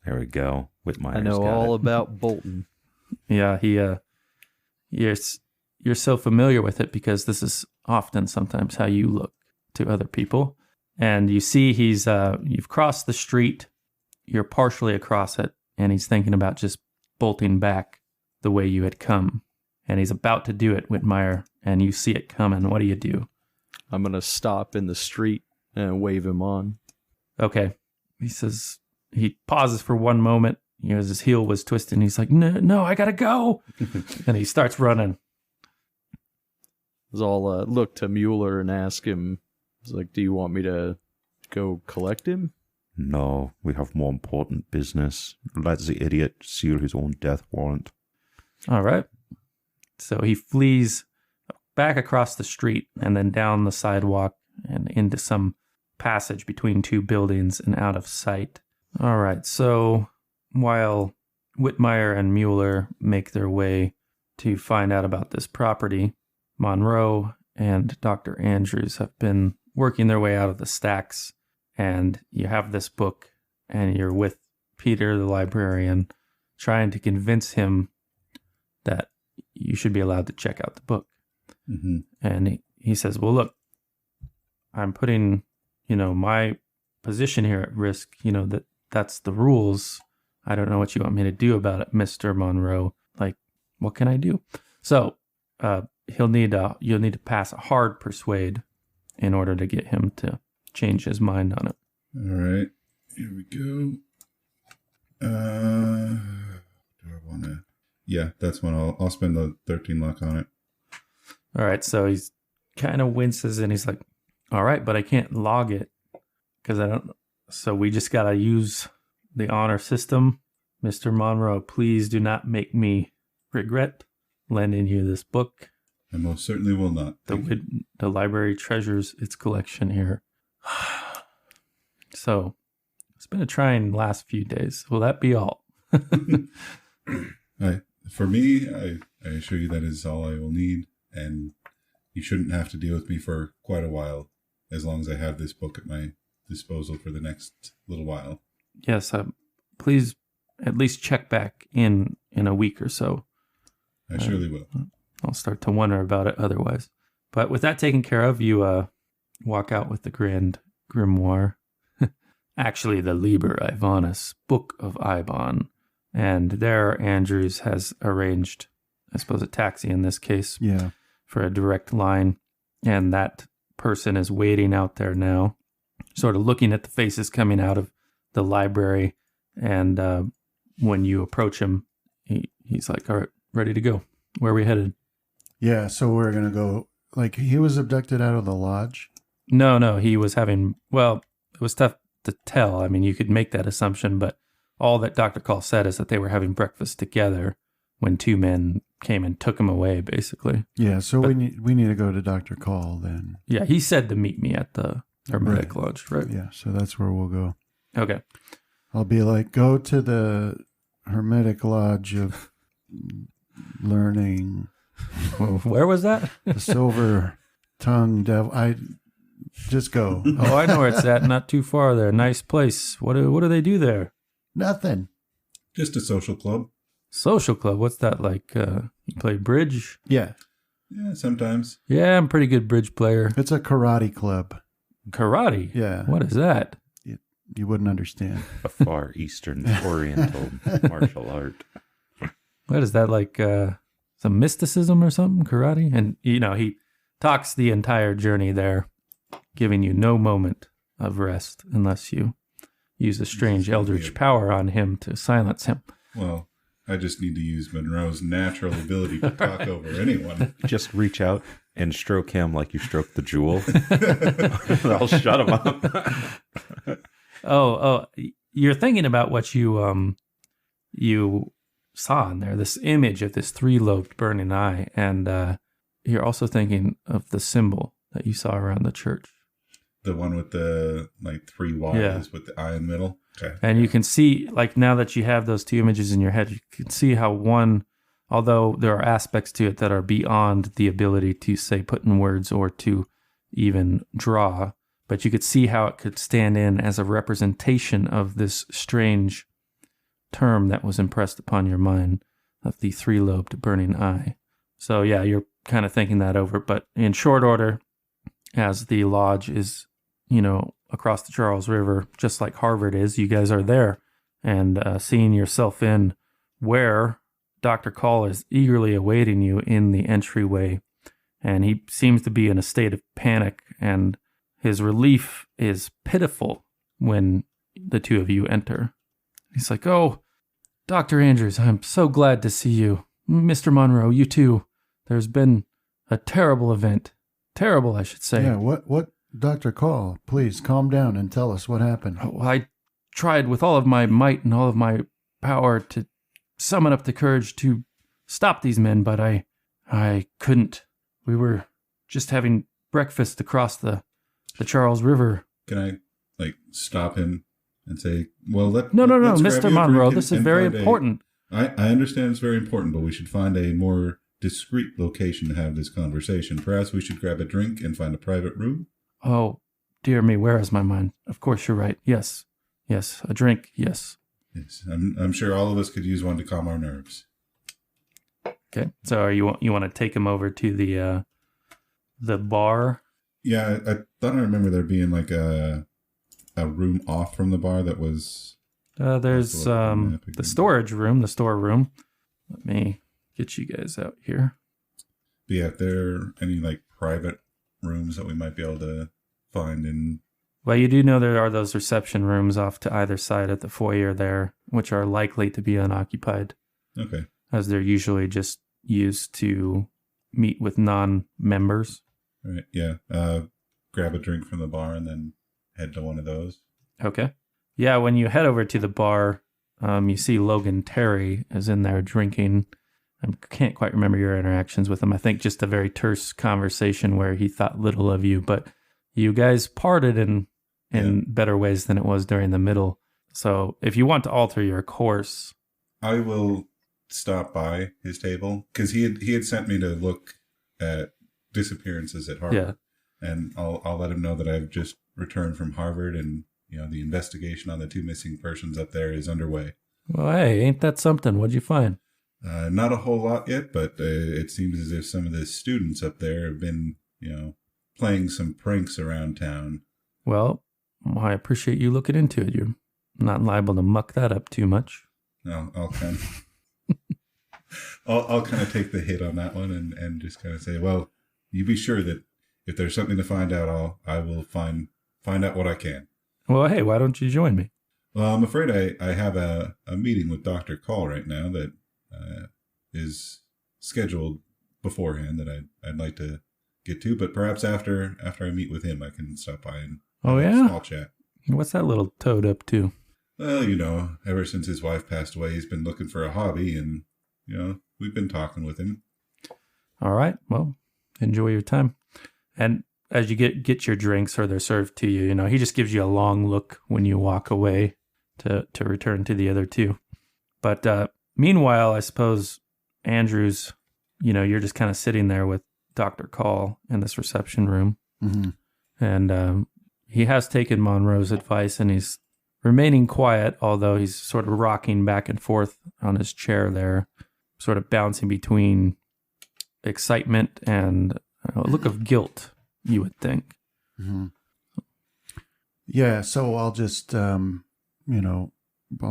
There we go. Whitmire's I know all about Bolton. Yeah, you're so familiar with it because this is often sometimes how you look to other people. And you see you've crossed the street, you're partially across it, and he's thinking about just bolting back the way you had come. And he's about to do it, Whitmire, and you see it coming. What do? I'm going to stop in the street and wave him on. Okay. He pauses for one moment. His heel was twisted, and he's like, no, I gotta go. And he starts running. I'll look to Mueller and ask him, do you want me to go collect him? No, we have more important business. Let the idiot seal his own death warrant. All right. So he flees back across the street and then down the sidewalk and into some passage between two buildings and out of sight. All right. So while Whitmire and Mueller make their way to find out about this property, Monroe and Dr. Andrews have been working their way out of the stacks, and you have this book, and you're with Peter, the librarian, trying to convince him that you should be allowed to check out the book. Mm-hmm. And he says, well, look, I'm putting, my position here at risk, that's the rules. I don't know what you want me to do about it, Mr. Monroe. What can I do? So, you'll need to pass a hard persuade in order to get him to change his mind on it. All right, here we go. Do I want to? Yeah, that's when I'll spend the 13 luck on it. All right, so he's kind of winces and he's like, all right, but I can't log it because I don't. So we just got to use the honor system. Mr. Monroe, please do not make me regret lending you this book. I most certainly will not. The library treasures its collection here. So it's been a trying last few days. Will that be all? For me, I assure you that is all I will need, and you shouldn't have to deal with me for quite a while, as long as I have this book at my disposal for the next little while. Yes, please at least check back in a week or so. I surely will. I'll start to wonder about it otherwise. But with that taken care of, you walk out with the Grand Grimoire. Actually, the Liber Ivanus, Book of Ibon. And there, Andrews has arranged, I suppose, a taxi in this case, for a direct line. And that person is waiting out there now, sort of looking at the faces coming out of the library. And when you approach him, he's like, all right, ready to go. Where are we headed? Yeah, so we're going to go, he was abducted out of the lodge? No, he was having, it was tough to tell. I mean, you could make that assumption, but all that Dr. Call said is that they were having breakfast together when two men came and took him away, basically. Yeah, so we need to go to Dr. Call then. Yeah, he said to meet me at the Hermetic Lodge, right? Yeah, so that's where we'll go. Okay. I'll be like, go to the Hermetic Lodge of Learning. Where was that? The Silver Tongue Devil. Just go. Oh, I know where it's at. Not too far there. Nice place. What do they do there? Nothing. Just a social club. Social club? What's that like? You play bridge? Yeah. Yeah, sometimes. Yeah, I'm a pretty good bridge player. It's a karate club. Karate? Yeah. What is that? You wouldn't understand. A Far Eastern Oriental martial art. What is that, like some mysticism or something? Karate? And, he talks the entire journey there, giving you no moment of rest unless you use a strange eldritch power on him to silence him. Well, I just need to use Monroe's natural ability to talk over anyone. Just reach out and stroke him like you stroke the jewel. I'll shut him up. Oh, you're thinking about what you saw in there, this image of this three-lobed burning eye, and you're also thinking of the symbol that you saw around the church. The one with the three wires with the eye in the middle. Okay. And you can see, now that you have those two images in your head, you can see how one, although there are aspects to it that are beyond the ability to, say, put in words or to even draw, but you could see how it could stand in as a representation of this strange term that was impressed upon your mind of the three-lobed burning eye. So, yeah, you're kind of thinking that over, but in short order, as the lodge is, across the Charles River, just like Harvard is. You guys are there, and seeing yourself in where Dr. Call is eagerly awaiting you in the entryway, and he seems to be in a state of panic, and his relief is pitiful when the two of you enter. He's like, "Oh, Dr. Andrews, I'm so glad to see you. Mr. Monroe, you too. There's been a terrible event. Terrible, I should say." Yeah, what, Dr. Call, please calm down and tell us what happened. Oh, I tried with all of my might and all of my power to summon up the courage to stop these men, but I couldn't. We were just having breakfast across the Charles River. Can I, stop him and say, well, No, let's grab Mr. you a Monroe, drink this is and very find important. I understand it's very important, but we should find a more discreet location to have this conversation. Perhaps we should grab a drink and find a private room. Oh, dear me, where is my mind? Of course, you're right. Yes, a drink, yes. Yes, I'm sure all of us could use one to calm our nerves. Okay, so you want to take him over to the bar? Yeah, I thought I remember there being a room off from the bar that was... There's the storage room, the storeroom. Let me get you guys out here. But yeah, if there are any private rooms that we might be able to find in... Well, you do know there are those reception rooms off to either side at the foyer there, which are likely to be unoccupied. Okay. As they're usually just used to meet with non-members. All right, yeah. Grab a drink from the bar and then head to one of those. Okay. Yeah, when you head over to the bar, you see Logan Terry is in there drinking. I can't quite remember your interactions with him. I think just a very terse conversation where he thought little of you, but you guys parted in better ways than it was during the middle. So if you want to alter your course... I will stop by his table, because he had sent me to look at disappearances at Harvard. Yeah. And I'll let him know that I've just returned from Harvard, and the investigation on the 2 missing persons up there is underway. Well, hey, ain't that something? What'd you find? Not a whole lot yet, but it seems as if some of the students up there have been, playing some pranks around town. Well, I appreciate you looking into it. You're not liable to muck that up too much. No, I'll kind of, I'll kind of take the hit on that one and just kind of say, well, you be sure that if there's something to find out, I will find out what I can. Well, hey, why don't you join me? Well, I'm afraid I have a meeting with Dr. Call right now that is scheduled beforehand that I'd like to get to, but perhaps after I meet with him, I can stop by and have a small chat. What's that little toad up to? Well, ever since his wife passed away, he's been looking for a hobby, and we've been talking with him. All right, well, enjoy your time. And as you get your drinks or they're served to you, he just gives you a long look when you walk away to return to the other two. But meanwhile, I suppose Andrews, you're just kind of sitting there with Dr. Call in this reception room. Mm-hmm. And he has taken Monroe's advice, and he's remaining quiet, although he's sort of rocking back and forth on his chair there, sort of bouncing between excitement and a look of guilt, you would think. Mm-hmm. Yeah, so I'll just, I'll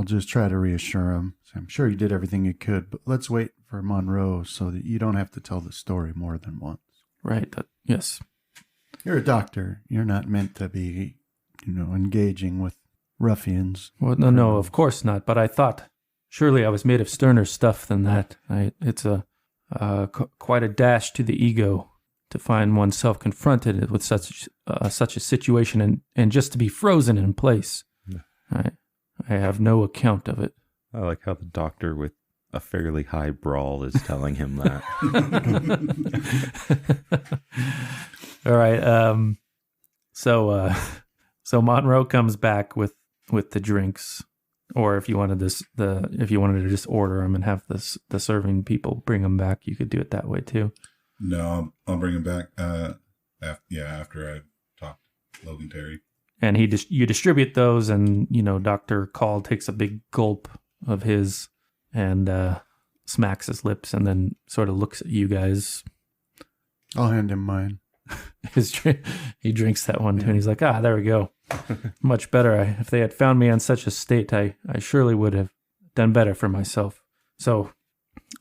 just try to reassure him. I'm sure you did everything you could, but let's wait for Monroe so that you don't have to tell the story more than once. Right, yes. You're a doctor. You're not meant to be, engaging with ruffians. Well, no, of course not. But I thought, surely I was made of sterner stuff than that. It's quite a dash to the ego to find oneself confronted with such a situation and just to be frozen in place. Yeah. I have no account of it. I like how the doctor with a fairly high brawl is telling him that. All right. So Monroe comes back with the drinks, or if you wanted to just order them and have the serving people bring them back, you could do it that way too. No, I'll bring him back. After I talk to Logan Terry. And you distribute those, and Dr. Call takes a big gulp of his and smacks his lips, and then sort of looks at you guys. I'll hand him mine. He drinks that one too, and he's like, there we go. Much better. If they had found me in such a state, I surely would have done better for myself. So,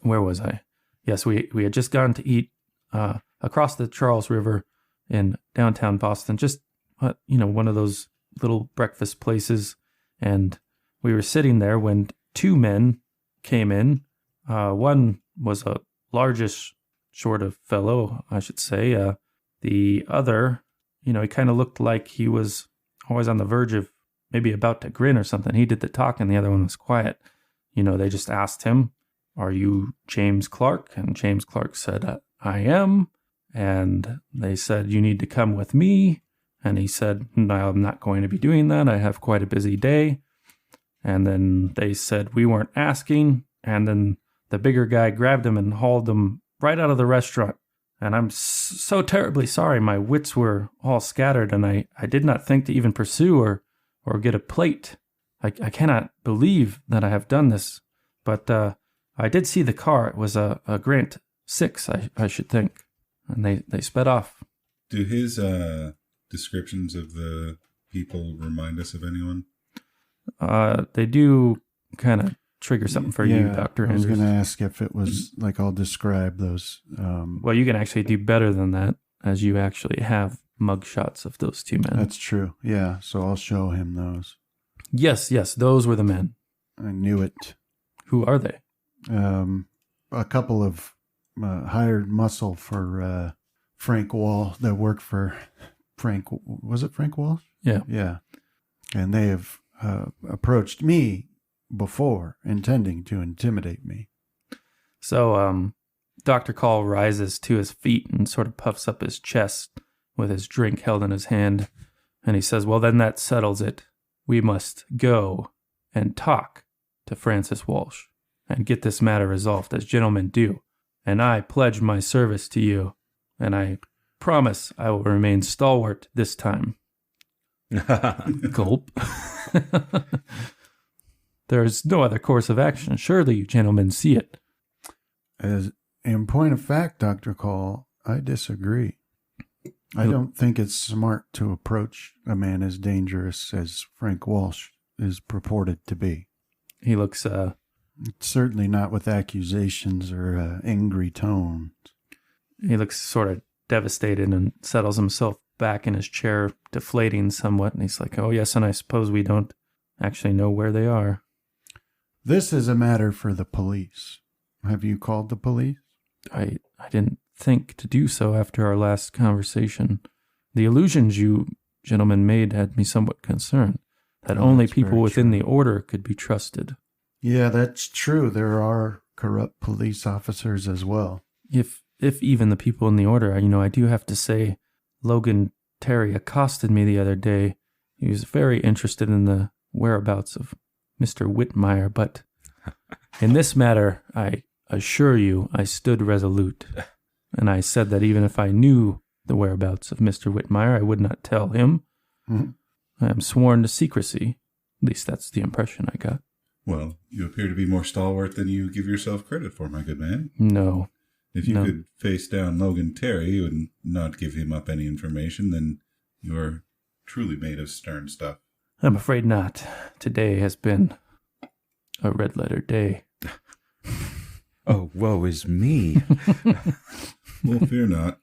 where was I? Yes, we had just gone to eat across the Charles River in downtown Boston, just, one of those little breakfast places. And we were sitting there when two men came in. One was a largish sort of fellow, I should say. The other, he kind of looked like he was always on the verge of maybe about to grin or something. He did the talking, the other one was quiet. They just asked him, "Are you James Clark?" And James Clark said, "I am." And they said, "You need to come with me." And he said, "No, I'm not going to be doing that. I have quite a busy day." And then they said, "We weren't asking." And then the bigger guy grabbed him and hauled him right out of the restaurant. And I'm so terribly sorry. My wits were all scattered, and I did not think to even pursue or get a plate. I cannot believe that I have done this. But I did see the car. It was a Grant 6, I should think. And they sped off. Do his descriptions of the people remind us of anyone? They do kind of trigger something for you, Dr. Andrews. I was going to ask if it was like I'll describe those. Well, you can actually do better than that, as you actually have mugshots of those two men. That's true. Yeah, so I'll show him those. Yes, those were the men. I knew it. Who are they? A couple of hired muscle for Frank Wall that worked for Frank. Was it Frank Walsh? Yeah. Yeah. And they have approached me before, intending to intimidate me. So, Dr. Call rises to his feet and sort of puffs up his chest with his drink held in his hand. And he says, "Well, then that settles it. We must go and talk to Francis Walsh and get this matter resolved as gentlemen do. And I pledge my service to you, and I promise I will remain stalwart this time." Gulp. There's no other course of action. Surely you gentlemen see it. As in point of fact, Dr. Call, I disagree. I don't think it's smart to approach a man as dangerous as Frank Walsh is purported to be. He looks, certainly not with accusations or angry tones. He looks sort of devastated and settles himself back in his chair, deflating somewhat. And he's like, "Oh, yes, and I suppose we don't actually know where they are." This is a matter for the police. Have you called the police? I didn't think to do so after our last conversation. The allusions you gentlemen made had me somewhat concerned that only people within the order could be trusted. Yeah, that's true. There are corrupt police officers as well. If even the people in the order, I do have to say, Logan Terry accosted me the other day. He was very interested in the whereabouts of Mr. Whitmire, but in this matter, I assure you, I stood resolute. And I said that even if I knew the whereabouts of Mr. Whitmire, I would not tell him. Mm-hmm. I am sworn to secrecy. At least that's the impression I got. Well, you appear to be more stalwart than you give yourself credit for, my good man. No. If you could face down Logan Terry and not give him up any information, then you are truly made of stern stuff. I'm afraid not. Today has been a red-letter day. Oh, woe is me. Well, fear not.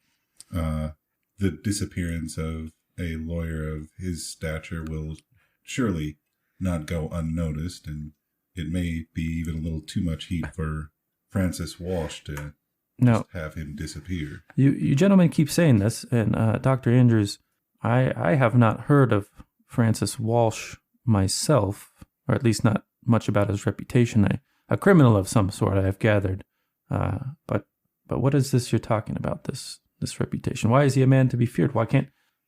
The disappearance of a lawyer of his stature will surely not go unnoticed, and it may be even a little too much heat for Francis Walsh to just have him disappear. You gentlemen keep saying this, and Dr. Andrews, I have not heard of Francis Walsh myself, or at least not much about his reputation. A criminal of some sort, I have gathered. But what is this you're talking about, this reputation? Why is he a man to be feared?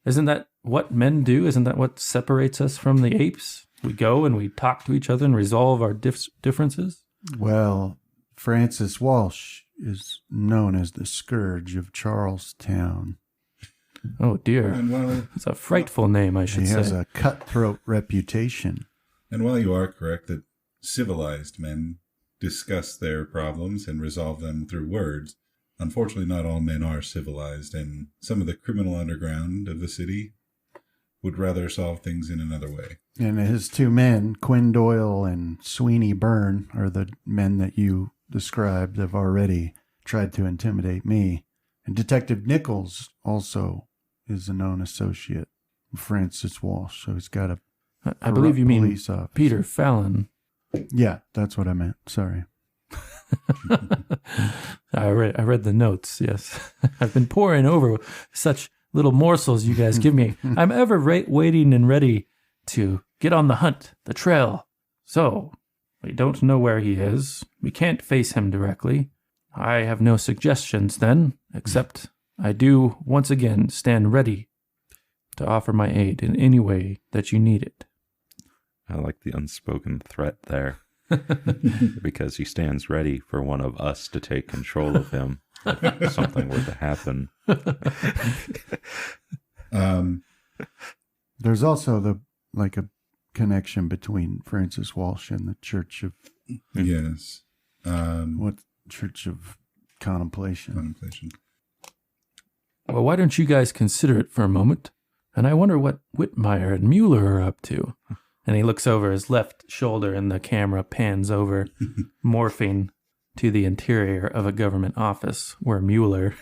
Isn't that what men do? Isn't that what separates us from the apes? We go and we talk to each other and resolve our differences? Well, Francis Walsh is known as the Scourge of Charlestown. Oh, dear. It's a frightful name, I should say. He has a cutthroat reputation. And while you are correct that civilized men discuss their problems and resolve them through words, unfortunately, not all men are civilized, and some of the criminal underground of the city would rather solve things in another way. And his two men, Quinn Doyle and Sweeney Byrne, are the men that you described have already tried to intimidate me. And Detective Nichols also is a known associate of Francis Walsh, so he's got a I believe you mean police officer. Peter Fallon. Yeah, that's what I meant. Sorry. I read the notes, yes. I've been poring over such little morsels you guys give me. I'm ever waiting and ready to get on the hunt, the trail. So, we don't know where he is. We can't face him directly. I have no suggestions then, except I do once again stand ready to offer my aid in any way that you need it. I like the unspoken threat there. Because he stands ready for one of us to take control of him if something were to happen. There's also a connection between Francis Walsh and the Church of Yes. what Church of Contemplation. Contemplation. Well, why don't you guys consider it for a moment? And I wonder what Whitmire and Mueller are up to. And he looks over his left shoulder and the camera pans over, morphing to the interior of a government office where Mueller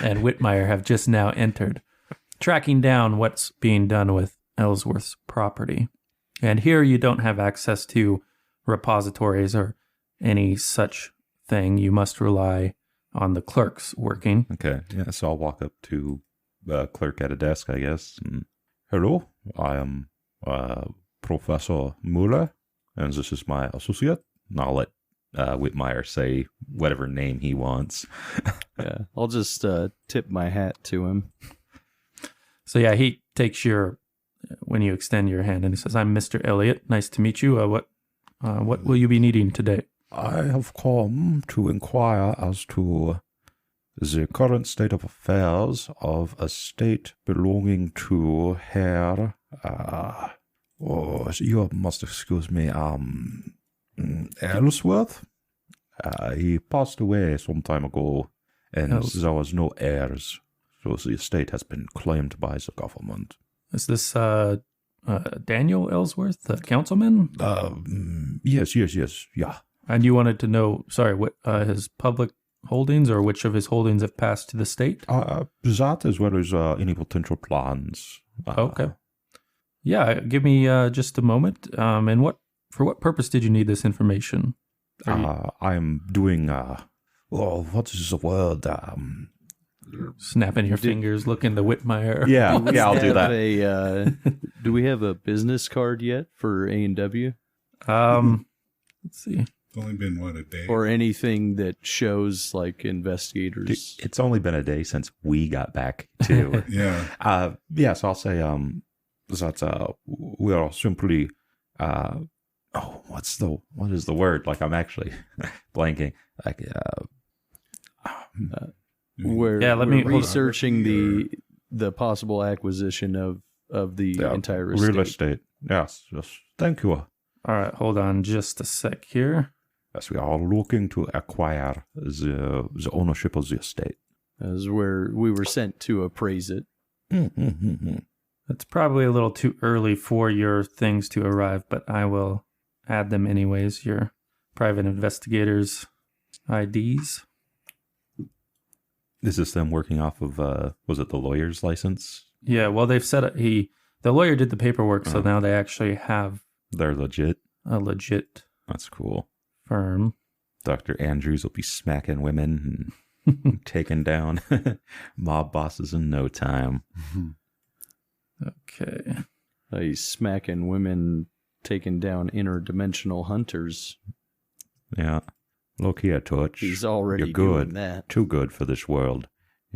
and Whitmire have just now entered, tracking down what's being done with Ellsworth's property. And here you don't have access to repositories or any such thing. You must rely on the clerks working. Okay, yeah, so I'll walk up to the clerk at a desk, I guess. And, hello, I am Professor Mueller, and this is my associate. And I'll let Whitmire say whatever name he wants. Yeah, I'll just tip my hat to him. So yeah, he takes when you extend your hand, and he says, "I'm Mr. Elliott. Nice to meet you. What will you be needing today?" I have come to inquire as to the current state of affairs of a state belonging to Herr, you must excuse me, Ellsworth. He passed away some time ago, and there was no heirs, so the estate has been claimed by the government. Is this Daniel Ellsworth, the councilman? Yes, yeah. And you wanted to know, what his public holdings or which of his holdings have passed to the state? That as well as any potential plans. Okay. Yeah, give me just a moment. And for what purpose did you need this information? I'm doing, what is the word? Snapping your fingers, looking to Whitmire. Yeah, I'll do that. Do we have a business card yet for A&W? Let's see. It's only been, a day? Or anything that shows, investigators. It's only been a day since we got back, too. Yeah. So I'll say that we are simply, what is the word? Like, I'm actually blanking. Like, we're researching the possible acquisition of the entire estate. Real estate. Yes. Thank you. All right, hold on just a sec here. Yes, we are looking to acquire the ownership of the estate. As where we were sent to appraise it. It's probably a little too early for your things to arrive, but I will add them anyways. Your private investigators' IDs. Is this them working off of, was it the lawyer's license? Yeah, well, they've said the lawyer did the paperwork, so now they actually have... They're legit? A legit... That's cool. Firm. Dr. Andrews will be smacking women and taking down mob bosses in no time. Okay. He's smacking women, taking down interdimensional hunters. Yeah. Look here, Torch. He's already you're good. doing that. Too good for this world.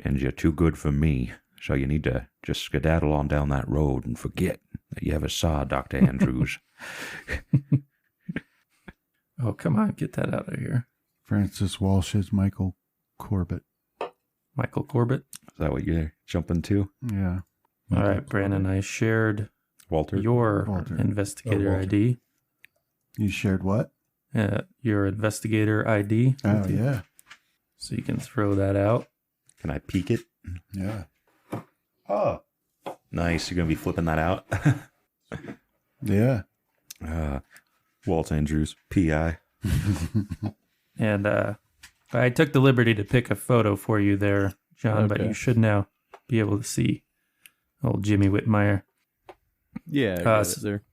And you're too good for me. So you need to just skedaddle on down that road and forget that you ever saw Dr. Andrews. Oh, come on. Get that out of here. Francis Walsh is Michael Corbett. Michael Corbett? Is that what you're jumping to? Yeah. All right, Brandon, I shared Walter? your investigator ID. You shared what? Your investigator ID. Oh, yeah. So you can throw that out. Can I peek it? Yeah. Oh. Nice. You're going to be flipping that out? Yeah. Wallace Andrews, PI. And I took the liberty to pick a photo for you there, John, but Okay. you should now be able to see old Jimmy Whitmire. Yeah, I got it there.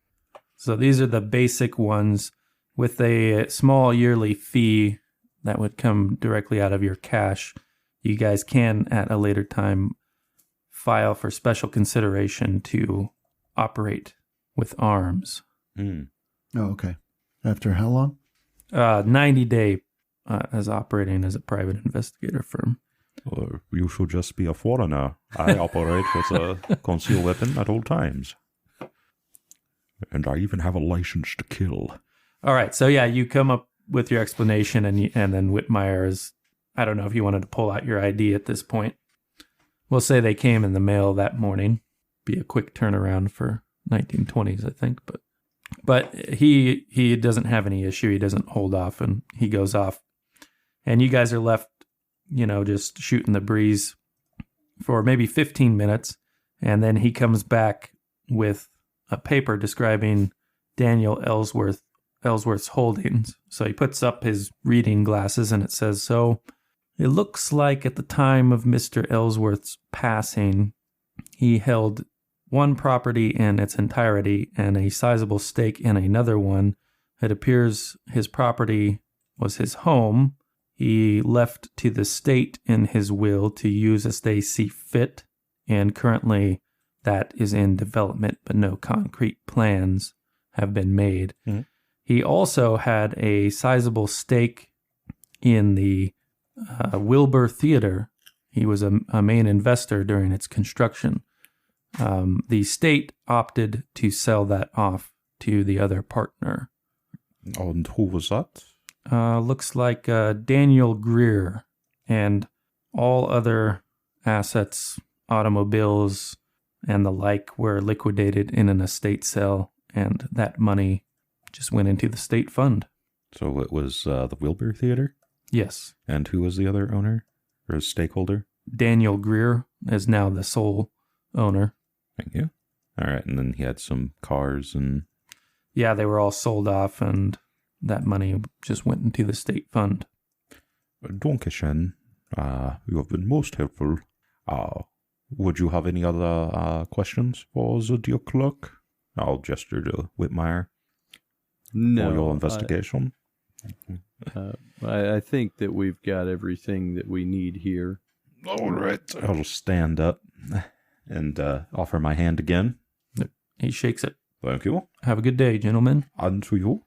So these are the basic ones with a small yearly fee that would come directly out of your cash. You guys can, at a later time, file for special consideration to operate with arms. Mm. Oh, okay. After how long? 90-day as operating as a private investigator firm. You should just be a foreigner. I operate with a concealed weapon at all times. And I even have a license to kill. All right, so yeah, you come up with your explanation, and then Whitmire is, I don't know if you wanted to pull out your ID at this point. We'll say they came in the mail that morning. Be a quick turnaround for 1920s, I think, but he doesn't have any issue. He doesn't hold off, and he goes off. And you guys are left, just shooting the breeze for maybe 15 minutes, and then he comes back with a paper describing Daniel Ellsworth's holdings. So he puts up his reading glasses, and it says, so it looks like at the time of Mr. Ellsworth's passing, he held one property in its entirety and a sizable stake in another one. It appears his property was his home. He left to the state in his will to use as they see fit, and currently that is in development, but no concrete plans have been made. Mm-hmm. He also had a sizable stake in the Wilbur Theater. He was a main investor during its construction. The state opted to sell that off to the other partner. And who was that? Looks like Daniel Greer, and all other assets, automobiles, and the like were liquidated in an estate sale, and that money just went into the state fund. So it was the Wilbur Theater? Yes. And who was the other owner? Or stakeholder? Daniel Greer is now the sole owner. Thank you. All right, and then he had some cars and... Yeah, they were all sold off, and that money just went into the state fund. Dankeschön. You have been most helpful. Would you have any other questions for the dear clerk? I'll gesture to Whitmire No. for your investigation. I think that we've got everything that we need here. All right. I'll stand up and offer my hand again. He shakes it. Thank you. Have a good day, gentlemen. And to you.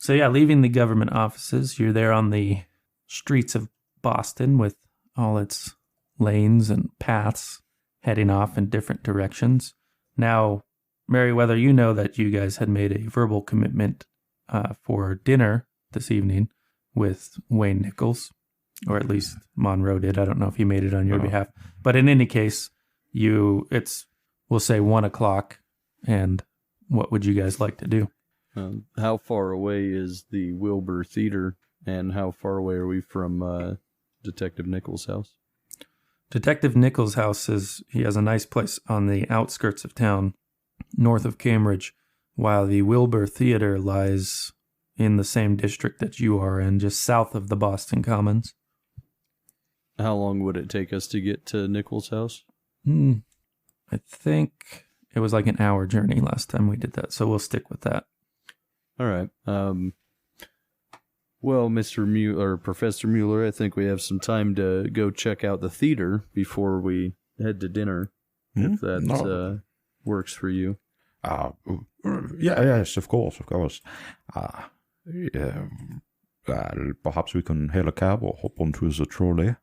So yeah, leaving the government offices, you're there on the streets of Boston with all its lanes and paths heading off in different directions. Now, Meriwether, you know that you guys had made a verbal commitment for dinner this evening with Wayne Nichols, or at least Monroe did. I don't know if he made it on your behalf. But in any case, we'll say 1 o'clock, and what would you guys like to do? How far away is the Wilbur Theater, and how far away are we from Detective Nichols' house? Detective Nichols' house he has a nice place on the outskirts of town, north of Cambridge, while the Wilbur Theater lies in the same district that you are in, just south of the Boston Commons. How long would it take us to get to Nichols' house? I think it was like an hour journey last time we did that, so we'll stick with that. All right. Well, Professor Mueller, I think we have some time to go check out the theater before we head to dinner, if that works for you. Yes, of course. Perhaps we can hail a cab or hop onto the trolley.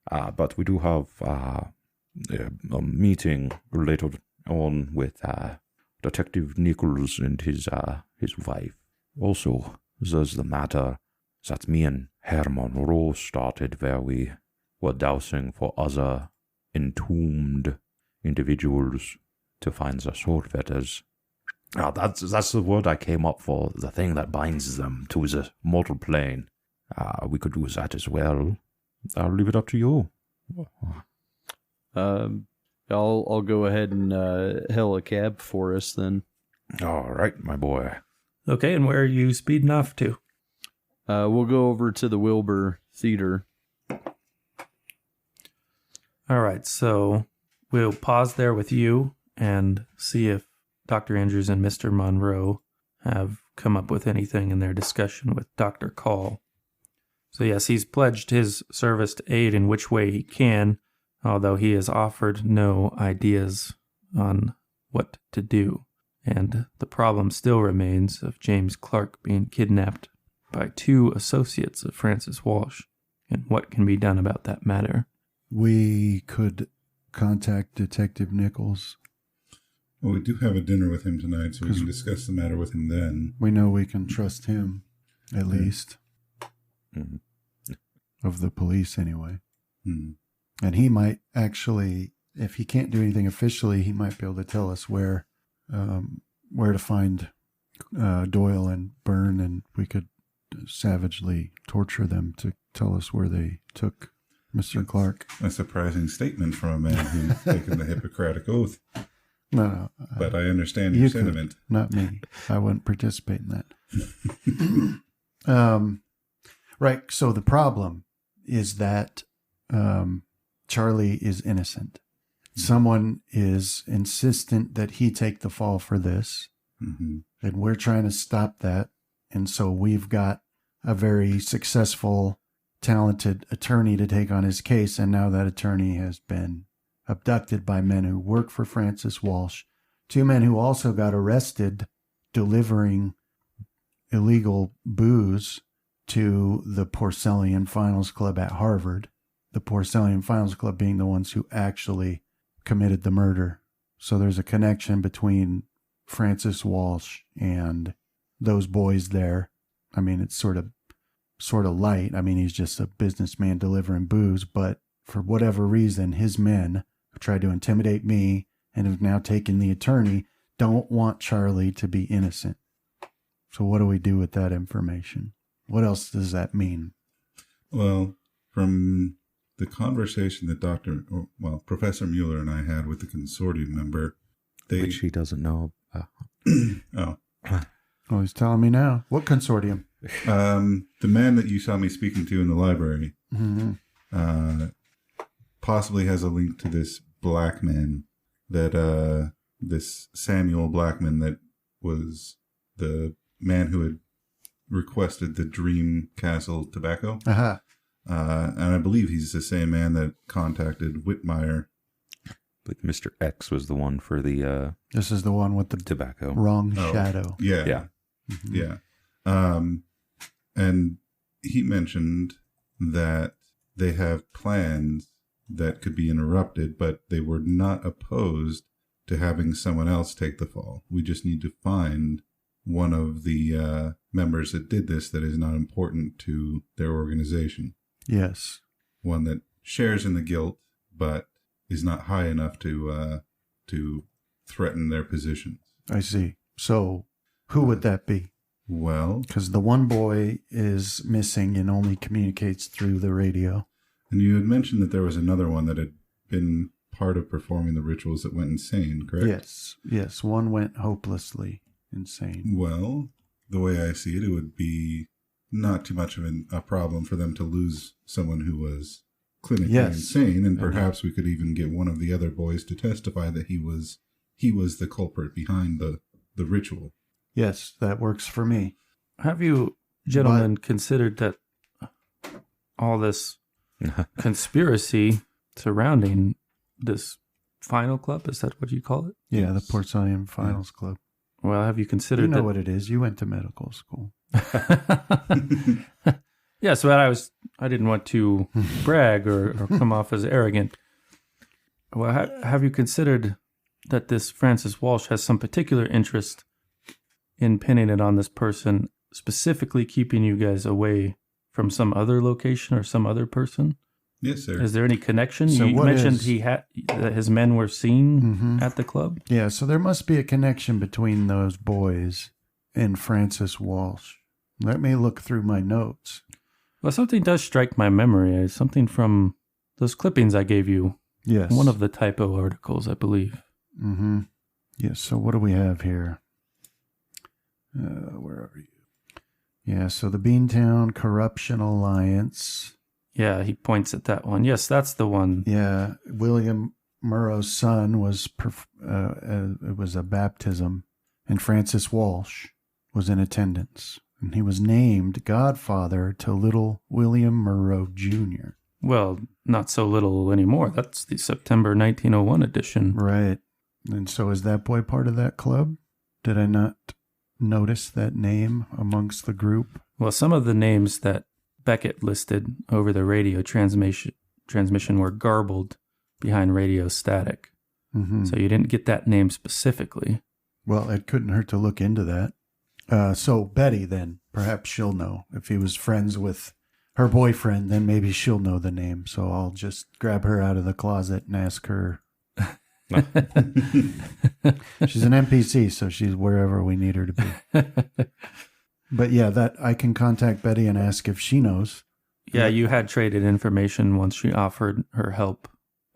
But we do have a meeting later on with Detective Nichols and his wife. Also, there's the matter that me and Herman Rowe started where we were dowsing for other entombed individuals to find the soul fetters. That's the word I came up for, the thing that binds them to the mortal plane. We could do that as well. I'll leave it up to you. I'll go ahead and hail a cab for us then. All right, my boy. Okay, and where are you speeding off to? We'll go over to the Wilbur Theater. All right, so we'll pause there with you and see if Dr. Andrews and Mr. Monroe have come up with anything in their discussion with Dr. Call. So yes, he's pledged his service to aid in which way he can, although he has offered no ideas on what to do. And the problem still remains of James Clark being kidnapped by 2 associates of Francis Walsh, and what can be done about that matter. We could contact Detective Nichols. Well, we do have a dinner with him tonight, so we can discuss the matter with him then. We know we can trust him, at least. Mm-hmm. Of the police, anyway. Hmm. And he might actually, if he can't do anything officially, he might be able to tell us where to find Doyle and Byrne, and we could savagely torture them to tell us where they took Mr. Clark. A surprising statement from a man who's taken the Hippocratic Oath. No, But I understand your sentiment. Not me. I wouldn't participate in that. Right. So the problem is that Charlie is innocent. Someone is insistent that he take the fall for this, Mm-hmm. and we're trying to stop that. And so we've got a very successful, talented attorney to take on his case, and now that attorney has been abducted by men who work for Francis Walsh, 2 men who also got arrested delivering illegal booze to the Porcellian Finals Club at Harvard. The Porcellian Finals Club being the ones who actually committed the murder. So there's a connection between Francis Walsh and those boys there. I mean, it's sort of light. I mean, he's just a businessman delivering booze, but for whatever reason, his men who tried to intimidate me and have now taken the attorney don't want Charlie to be innocent. So what do we do with that information? What else does that mean? Well, from the conversation that Professor Mueller and I had with the consortium member, Which he doesn't know. Oh, he's telling me now. What consortium? the man that you saw me speaking to in the library, possibly has a link to this black man that, this Samuel Blackman that was the man who had requested the Dream Castle tobacco. Aha. And I believe he's the same man that contacted Whitmire. But Mr. X was the one for the This is the one with the tobacco. wrong shadow. Yeah. Yeah. Mhm. Yeah. And he mentioned that they have plans that could be interrupted, but they were not opposed to having someone else take the fall. We just need to find one of the members that did this that is not important to their organization. Yes. One that shares in the guilt, but is not high enough to threaten their positions. I see. So who would that be? Well, Because the one boy is missing and only communicates through the radio. and you had mentioned that there was another one that had been part of performing the rituals that went insane, correct? Yes. One went hopelessly insane. Well, the way I see it, it would be not too much of a problem for them to lose someone who was clinically insane, and perhaps we could even get one of the other boys to testify that he was the culprit behind the ritual. Yes, that works for me. Have you gentlemen considered that all this conspiracy surrounding this final club, is that what you call it? Yeah, the Porcellian Finals Club. Well, have you considered You know what it is. You went to medical school. Yeah, so I didn't want to brag or come off as arrogant. Well, have you considered that this Francis Walsh has some particular interest in pinning it on this person, specifically keeping you guys away from some other location or some other person? Yes, sir. Is there any connection? So you what mentioned is- that his men were seen at the club. Yeah, so there must be a connection between those boys and Francis Walsh. Let me look through my notes. Well, something does strike my memory. Something from those clippings I gave you. Yes. One of the typo articles, I believe. Mm-hmm. Yes, so what do we have here? Where are you? Yeah, so the Beantown Corruption Alliance. Yeah, he points at that one. Yes, that's the one. Yeah, William Murrow's son was, it was a baptism, and Francis Walsh was in attendance. And he was named godfather to little William Murrow Jr. Well, not so little anymore. That's the September 1901 edition. Right. And so is that boy part of that club? Did I not notice that name amongst the group? Well, some of the names that Beckett listed over the radio transmission were garbled behind radio static. Mm-hmm. So you didn't get that name specifically. Well, it couldn't hurt to look into that. So Betty, then, perhaps she'll know. If he was friends with her boyfriend, then maybe she'll know the name. So I'll just grab her out of the closet and ask her. She's an NPC, so she's wherever we need her to be. But yeah, that I can contact Betty and ask if she knows. Yeah, you had traded information once she offered her help,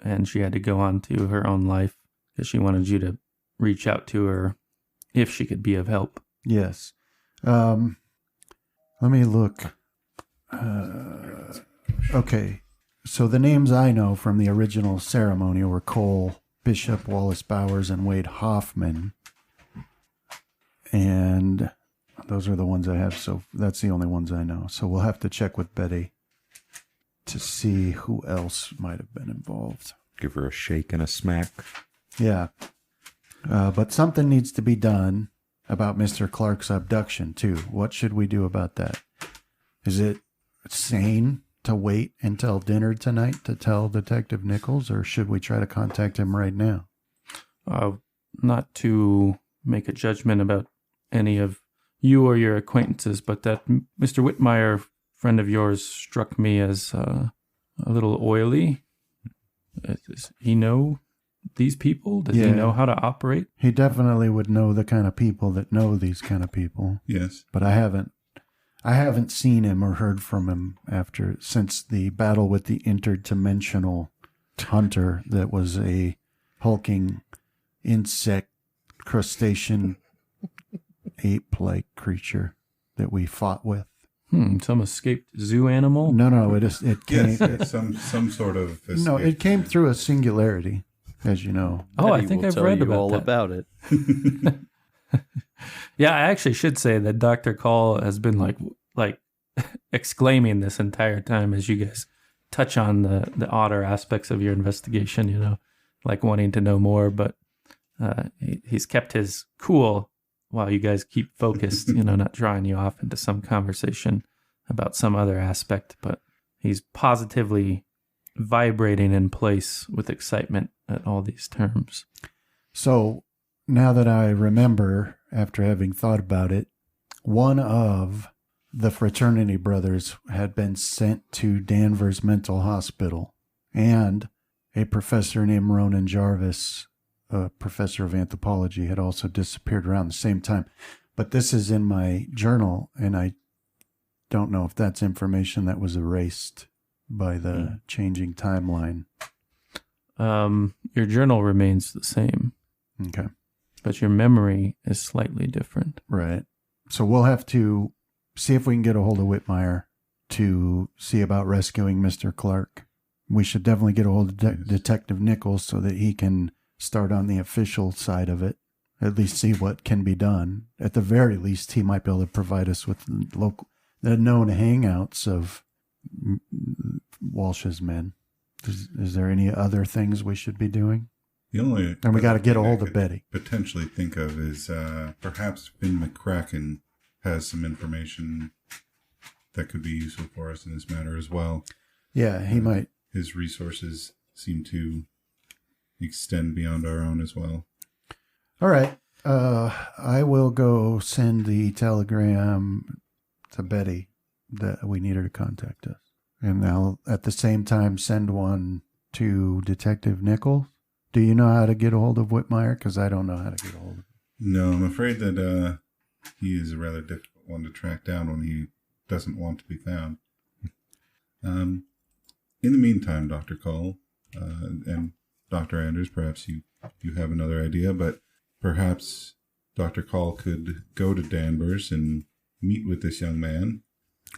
and she had to go on to her own life because she wanted you to reach out to her if she could be of help. Yes. Let me look. Okay. So the names I know from the original ceremony were Cole Bishop, Wallace Bowers, and Wade Hoffman. And those are the ones I have. So that's the only ones I know. So we'll have to check with Betty to see who else might have been involved. Give her a shake and a smack. Yeah. But something needs to be done about Mr. Clark's abduction, too. What should we do about that? Is it sane to wait until dinner tonight to tell Detective Nichols, or should we try to contact him right now? Not to make a judgment about any of you or your acquaintances, but that Mr. Whitmire, friend of yours, struck me as a little oily. Does he know these people? Does he know how to operate? He definitely would know the kind of people that know these kind of people. Yes. But I haven't seen him or heard from him since the battle with the interdimensional hunter that was a hulking insect crustacean ape-like creature that we fought with. Some escaped zoo animal? No, it came. Yes, some sort of escape. No, it came through a singularity, as you know. Oh, I Betty think will I've tell read you about all that. about it. Yeah, I actually should say that Dr. Call has been like exclaiming this entire time as you guys touch on the odder aspects of your investigation, like wanting to know more, but he's kept his cool while you guys keep focused, not drawing you off into some conversation about some other aspect, but he's positively vibrating in place with excitement at all these terms. So now that I remember, after having thought about it, one of the fraternity brothers had been sent to Danvers Mental Hospital, and a professor named Ronan Jarvis, a professor of anthropology, had also disappeared around the same time. But this is in my journal, and I don't know if that's information that was erased by the changing timeline. Your journal remains the same. Okay. But your memory is slightly different. Right. So we'll have to see if we can get a hold of Whitmire to see about rescuing Mr. Clark. We should definitely get a hold of Detective Nichols so that he can start on the official side of it, at least see what can be done. At the very least, he might be able to provide us with the known hangouts of Walsh's men. Is there any other things we should be doing? The only And we got to get a thing I hold of could Betty. Potentially think of is perhaps Finn McCracken has some information that could be useful for us in this matter as well. Yeah, he might. His resources seem to extend beyond our own as well. All right. I will go send the telegram to Betty that we need her to contact us. And I'll, at the same time, send one to Detective Nichols. Do you know how to get a hold of Whitmire? Because I don't know how to get a hold of him. No, I'm afraid that he is a rather difficult one to track down when he doesn't want to be found. In the meantime, Dr. Call and Dr. Andrews, perhaps you have another idea, but perhaps Dr. Call could go to Danvers and meet with this young man.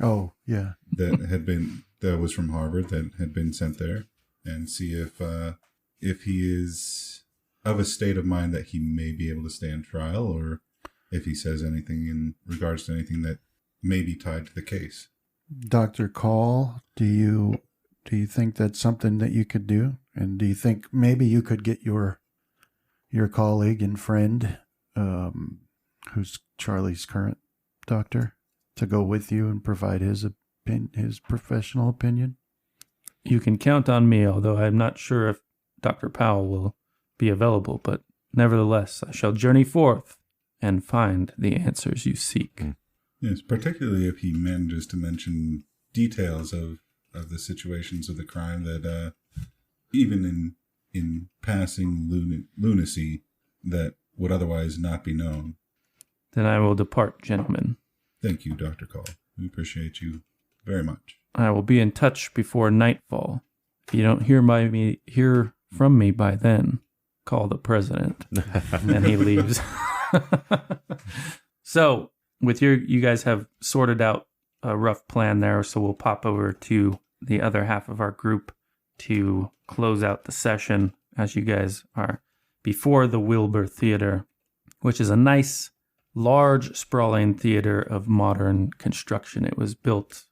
Oh, yeah. that was from Harvard, that had been sent there, and see if he is of a state of mind that he may be able to stand trial, or if he says anything in regards to anything that may be tied to the case. Dr. Call, do you think that's something that you could do? And do you think maybe you could get your colleague and friend, who's Charlie's current doctor, to go with you and provide his professional opinion? You can count on me, although I'm not sure if Dr. Powell will be available, but nevertheless, I shall journey forth and find the answers you seek. Yes, particularly if he manages to mention details of the situations of the crime that even in passing lunacy that would otherwise not be known. Then I will depart, gentlemen. Thank you, Dr. Call. We appreciate you very much. I will be in touch before nightfall. If you don't hear from me by then, call the president. And he leaves. So, you guys have sorted out a rough plan there, so we'll pop over to the other half of our group to close out the session as you guys are before the Wilbur Theater, which is a nice, large, sprawling theater of modern construction. It was built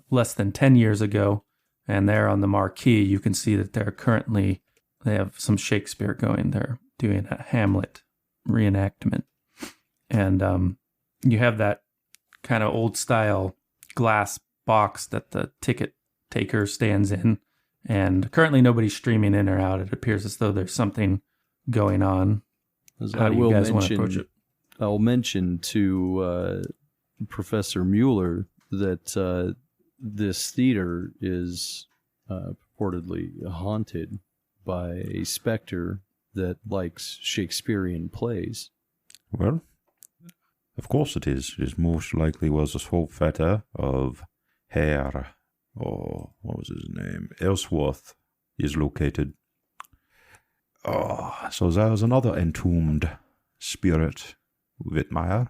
less than 10 years ago, and there on the marquee, you can see that they have some Shakespeare going. They're doing a Hamlet reenactment. And you have that kind of old-style glass box that the ticket taker stands in. And currently nobody's streaming in or out. It appears as though there's something going on. How do you guys want to approach it? I'll mention to Professor Mueller that this theater is purportedly haunted by a specter that likes Shakespearean plays. Well, of course it is. It is most likely was a forfeiter of Herr, or what was his name? Ellsworth is located. So there's another entombed spirit, Whitmire.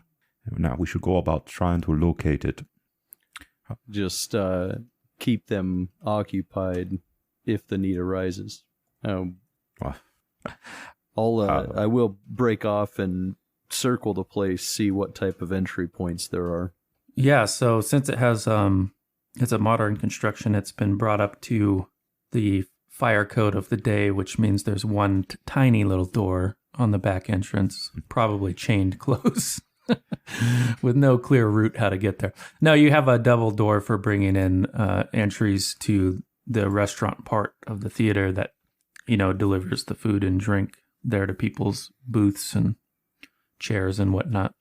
Now we should go about trying to locate it. Just keep them occupied if the need arises. I will break off and circle the place, see what type of entry points there are. Yeah, so since it has it's a modern construction, it's been brought up to the fire code of the day, which means there's one tiny little door on the back entrance, probably chained close, with no clear route how to get there. No, you have a double door for bringing in entries to the restaurant part of the theater that, delivers the food and drink there to people's booths and chairs and whatnot.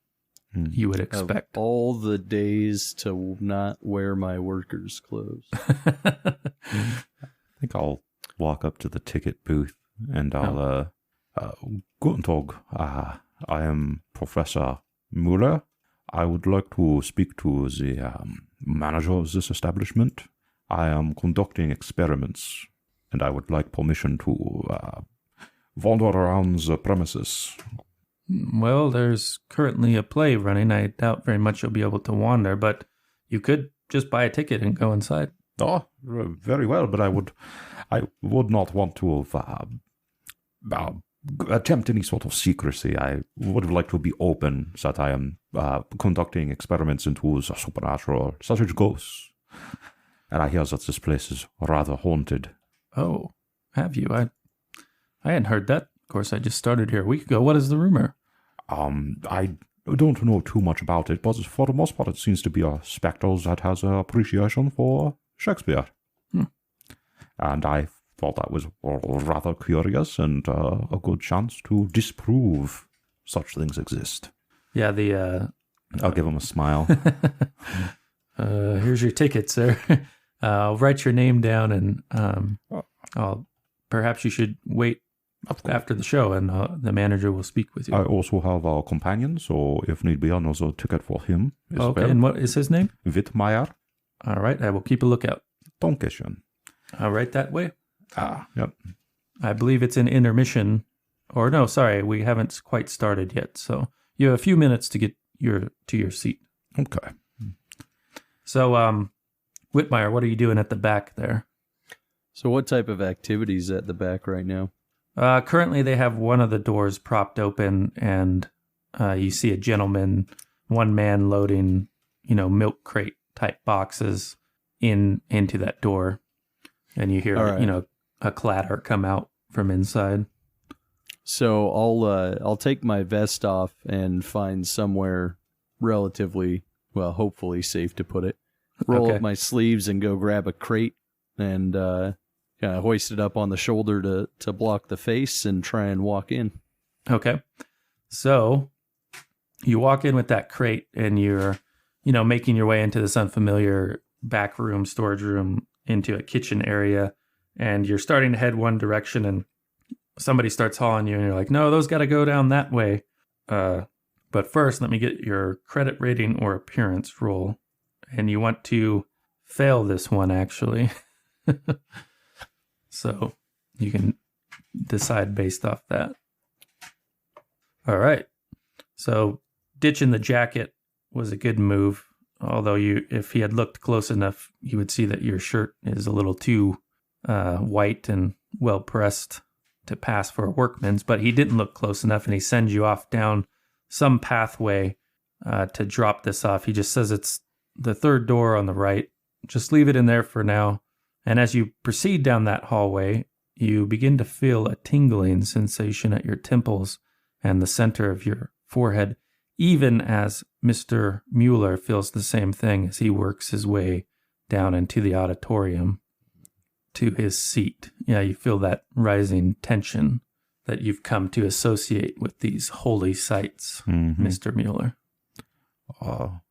You would expect. Of all the days to not wear my workers' clothes. I think I'll walk up to the ticket booth and I'll, Guten Tag, I am Professor Mueller. I would like to speak to the manager of this establishment. I am conducting experiments and I would like permission to wander around the premises. Well, there's currently a play running. I doubt very much you'll be able to wander, but you could just buy a ticket and go inside. Oh, very well, but I would not want to attempt any sort of secrecy. I would like to be open that I am conducting experiments into the supernatural, such as ghosts. And I hear that this place is rather haunted. Oh, have you? I hadn't heard that. Of course, I just started here a week ago. What is the rumor? I don't know too much about it, but for the most part, it seems to be a spectre that has an appreciation for Shakespeare. And I thought that was rather curious and a good chance to disprove such things exist. Yeah, I'll give him a smile. Here's your ticket, sir. I'll write your name down, and perhaps you should wait after the show, and the manager will speak with you. I also have a companion, so if need be, another ticket for him. Okay, and what is his name? Whitmire. All right, I will keep a lookout. Dankeschön. Right that way. Yep. I believe it's an intermission. Or no, sorry, we haven't quite started yet. So you have a few minutes to get to your seat. Okay. So, Whitmire, what are you doing at the back there? So what type of activities at the back right now? Currently, they have one of the doors propped open, and you see a gentleman, one man loading, milk crate type boxes into that door, and you hear, right. A clatter come out from inside. So I'll take my vest off and find somewhere relatively, well, hopefully safe to put it. Roll up my sleeves and go grab a crate and kind of hoist it up on the shoulder to block the face and try and walk in. Okay. So you walk in with that crate and you're, making your way into this unfamiliar back room, storage room, into a kitchen area, and you're starting to head one direction and somebody starts hauling you and you're like, no, those got to go down that way. But first, let me get your credit rating or appearance roll. And you want to fail this one, actually. So you can decide based off that. All right. So ditching the jacket was a good move. Although if he had looked close enough, you would see that your shirt is a little too white and well pressed to pass for a workman's. But he didn't look close enough, and he sends you off down some pathway to drop this off. He just says it's the third door on the right. Just leave it in there for now. And as you proceed down that hallway, you begin to feel a tingling sensation at your temples and the center of your forehead, even as Mr. Mueller feels the same thing as he works his way down into the auditorium to his seat. Yeah, you feel that rising tension that you've come to associate with these holy sites, Mr. Mueller.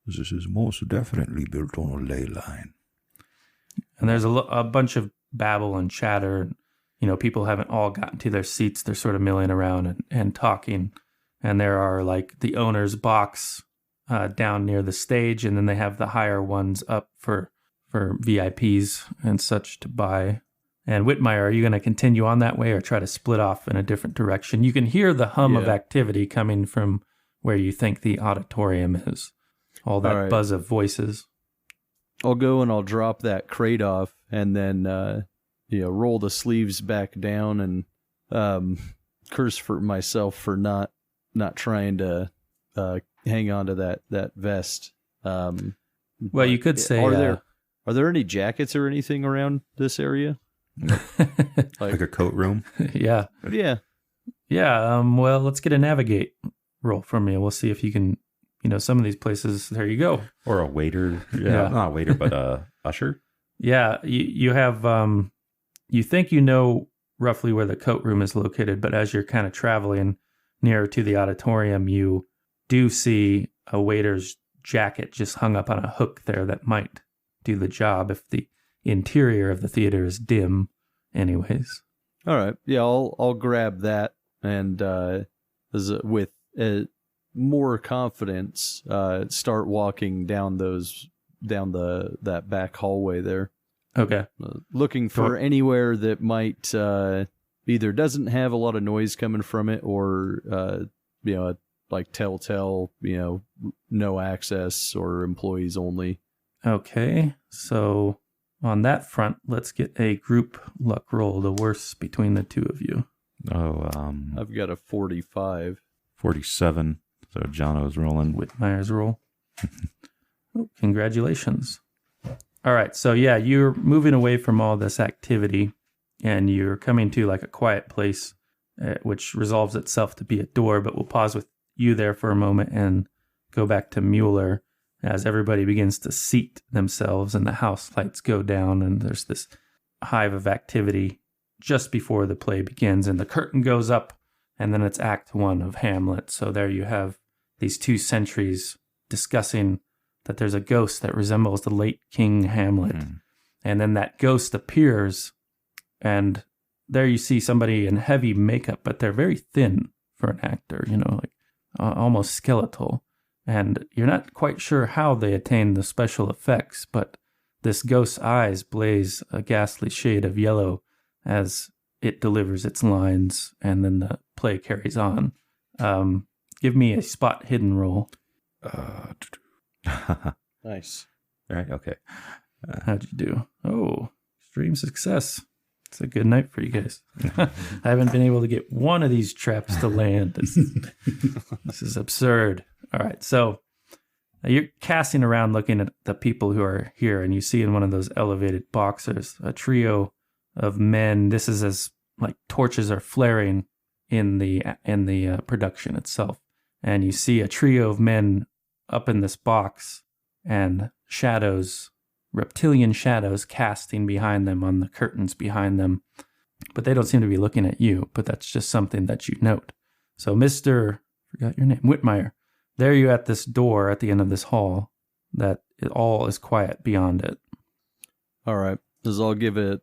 This is most definitely built on a ley line. And there's a bunch of babble and chatter. People haven't all gotten to their seats. They're sort of milling around and talking. And there are like the owner's box down near the stage, and then they have the higher ones up for VIPs and such to buy. And Whitmire, are you going to continue on that way or try to split off in a different direction? You can hear the hum of activity coming from where you think the auditorium is. All that buzz of voices. I'll go and I'll drop that crate off and then roll the sleeves back down and curse for myself for not trying to hang on to that vest. Well, you could say, are there any jackets or anything around this area? Like a coat room? Yeah. Well, let's get a navigate roll from you. We'll see if you can, some of these places. There you go. Or a waiter. Yeah. Not a waiter, but a usher. Yeah. You have, you think roughly where the coat room is located, but as you're kind of traveling nearer to the auditorium, you do see a waiter's jacket just hung up on a hook there that might do the job if the interior of the theater is dim anyways. All right. Yeah, I'll grab that and with more confidence start walking down that back hallway there. Okay. Looking for anywhere that might either doesn't have a lot of noise coming from it or like telltale, no access or employees only. Okay. So on that front, let's get a group luck roll, the worst between the two of you. I've got a 45. 47. So Jono's rolling. Whitmire's roll. Oh, congratulations. All right. So yeah, you're moving away from all this activity and you're coming to like a quiet place, which resolves itself to be a door, but we'll pause with you there for a moment and go back to Mueller as everybody begins to seat themselves and the house lights go down and there's this hive of activity just before the play begins and the curtain goes up and then it's Act 1 of Hamlet. So there you have these two sentries discussing that there's a ghost that resembles the late King Hamlet. And then that ghost appears and there you see somebody in heavy makeup, but they're very thin for an actor, like almost skeletal. And you're not quite sure how they attain the special effects, but this ghost's eyes blaze a ghastly shade of yellow as it delivers its lines, and then the play carries on. Give me a spot hidden roll. Nice. Right, okay. How'd you do? Oh, extreme success. It's a good night for you guys. I haven't been able to get one of these traps to land. This is absurd. All right, so you're casting around looking at the people who are here, and you see in one of those elevated boxes a trio of men. This is as like torches are flaring in the production itself, and you see a trio of men up in this box, and shadows, reptilian shadows, casting behind them on the curtains behind them, but they don't seem to be looking at you. But that's just something that you note. So, forgot your name, Whitmire. There you at this door at the end of this hall. That it all is quiet beyond it. All right. As I'll give it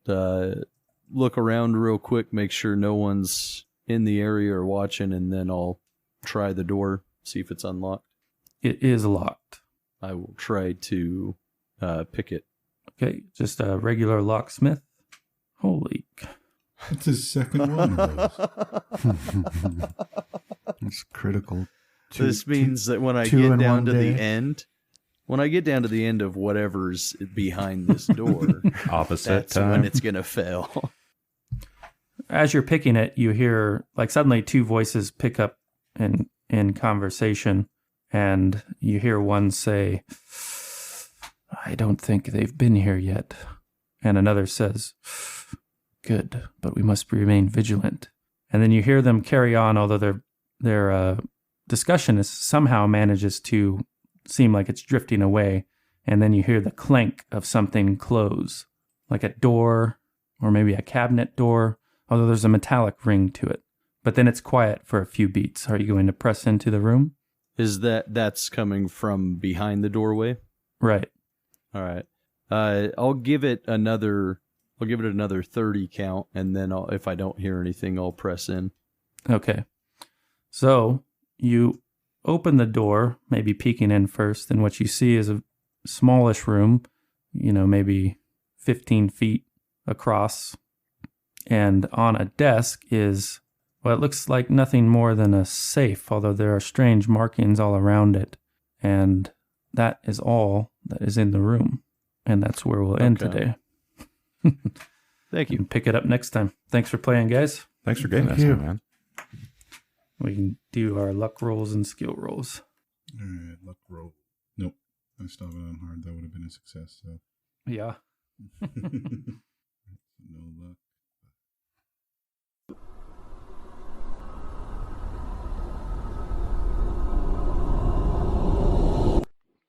look around real quick, make sure no one's in the area or watching, and then I'll try the door, see if it's unlocked. It is locked. I will try to pick it. Okay, just a regular locksmith. Holy. That's his second one of those. It's critical. This means that when I two get in down one to day. the end, of whatever's behind this door, Opposite that's time. when it's going to fail. As you're picking it, you hear like suddenly two voices pick up in conversation, and you hear one say, "I don't think they've been here yet," and another says, "Good, but we must remain vigilant." And then you hear them carry on, although their discussion is somehow manages to seem like it's drifting away, and then you hear the clank of something close, like a door or maybe a cabinet door, although there's a metallic ring to it. But then it's quiet for a few beats. Are you going to press into the room? Is that's coming from behind the doorway? Right. All right. I'll give it another 30 count, and then if I don't hear anything, I'll press in. Okay. So you open the door, maybe peeking in first, and what you see is a smallish room, maybe 15 feet across. And on a desk is what looks like nothing more than a safe, although there are strange markings all around it. And that is all that is in the room. And that's where we'll end Okay. today. Thank You you. can pick it up next time. Thanks for playing, guys. Thanks for getting Thank us, you. man. We can do our luck rolls and skill rolls. All right, luck roll. Nope. I still have it on hard. That would have been a success. So Yeah. no luck.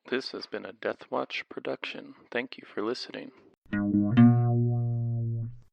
This has been a Death Watch production. Thank you for listening.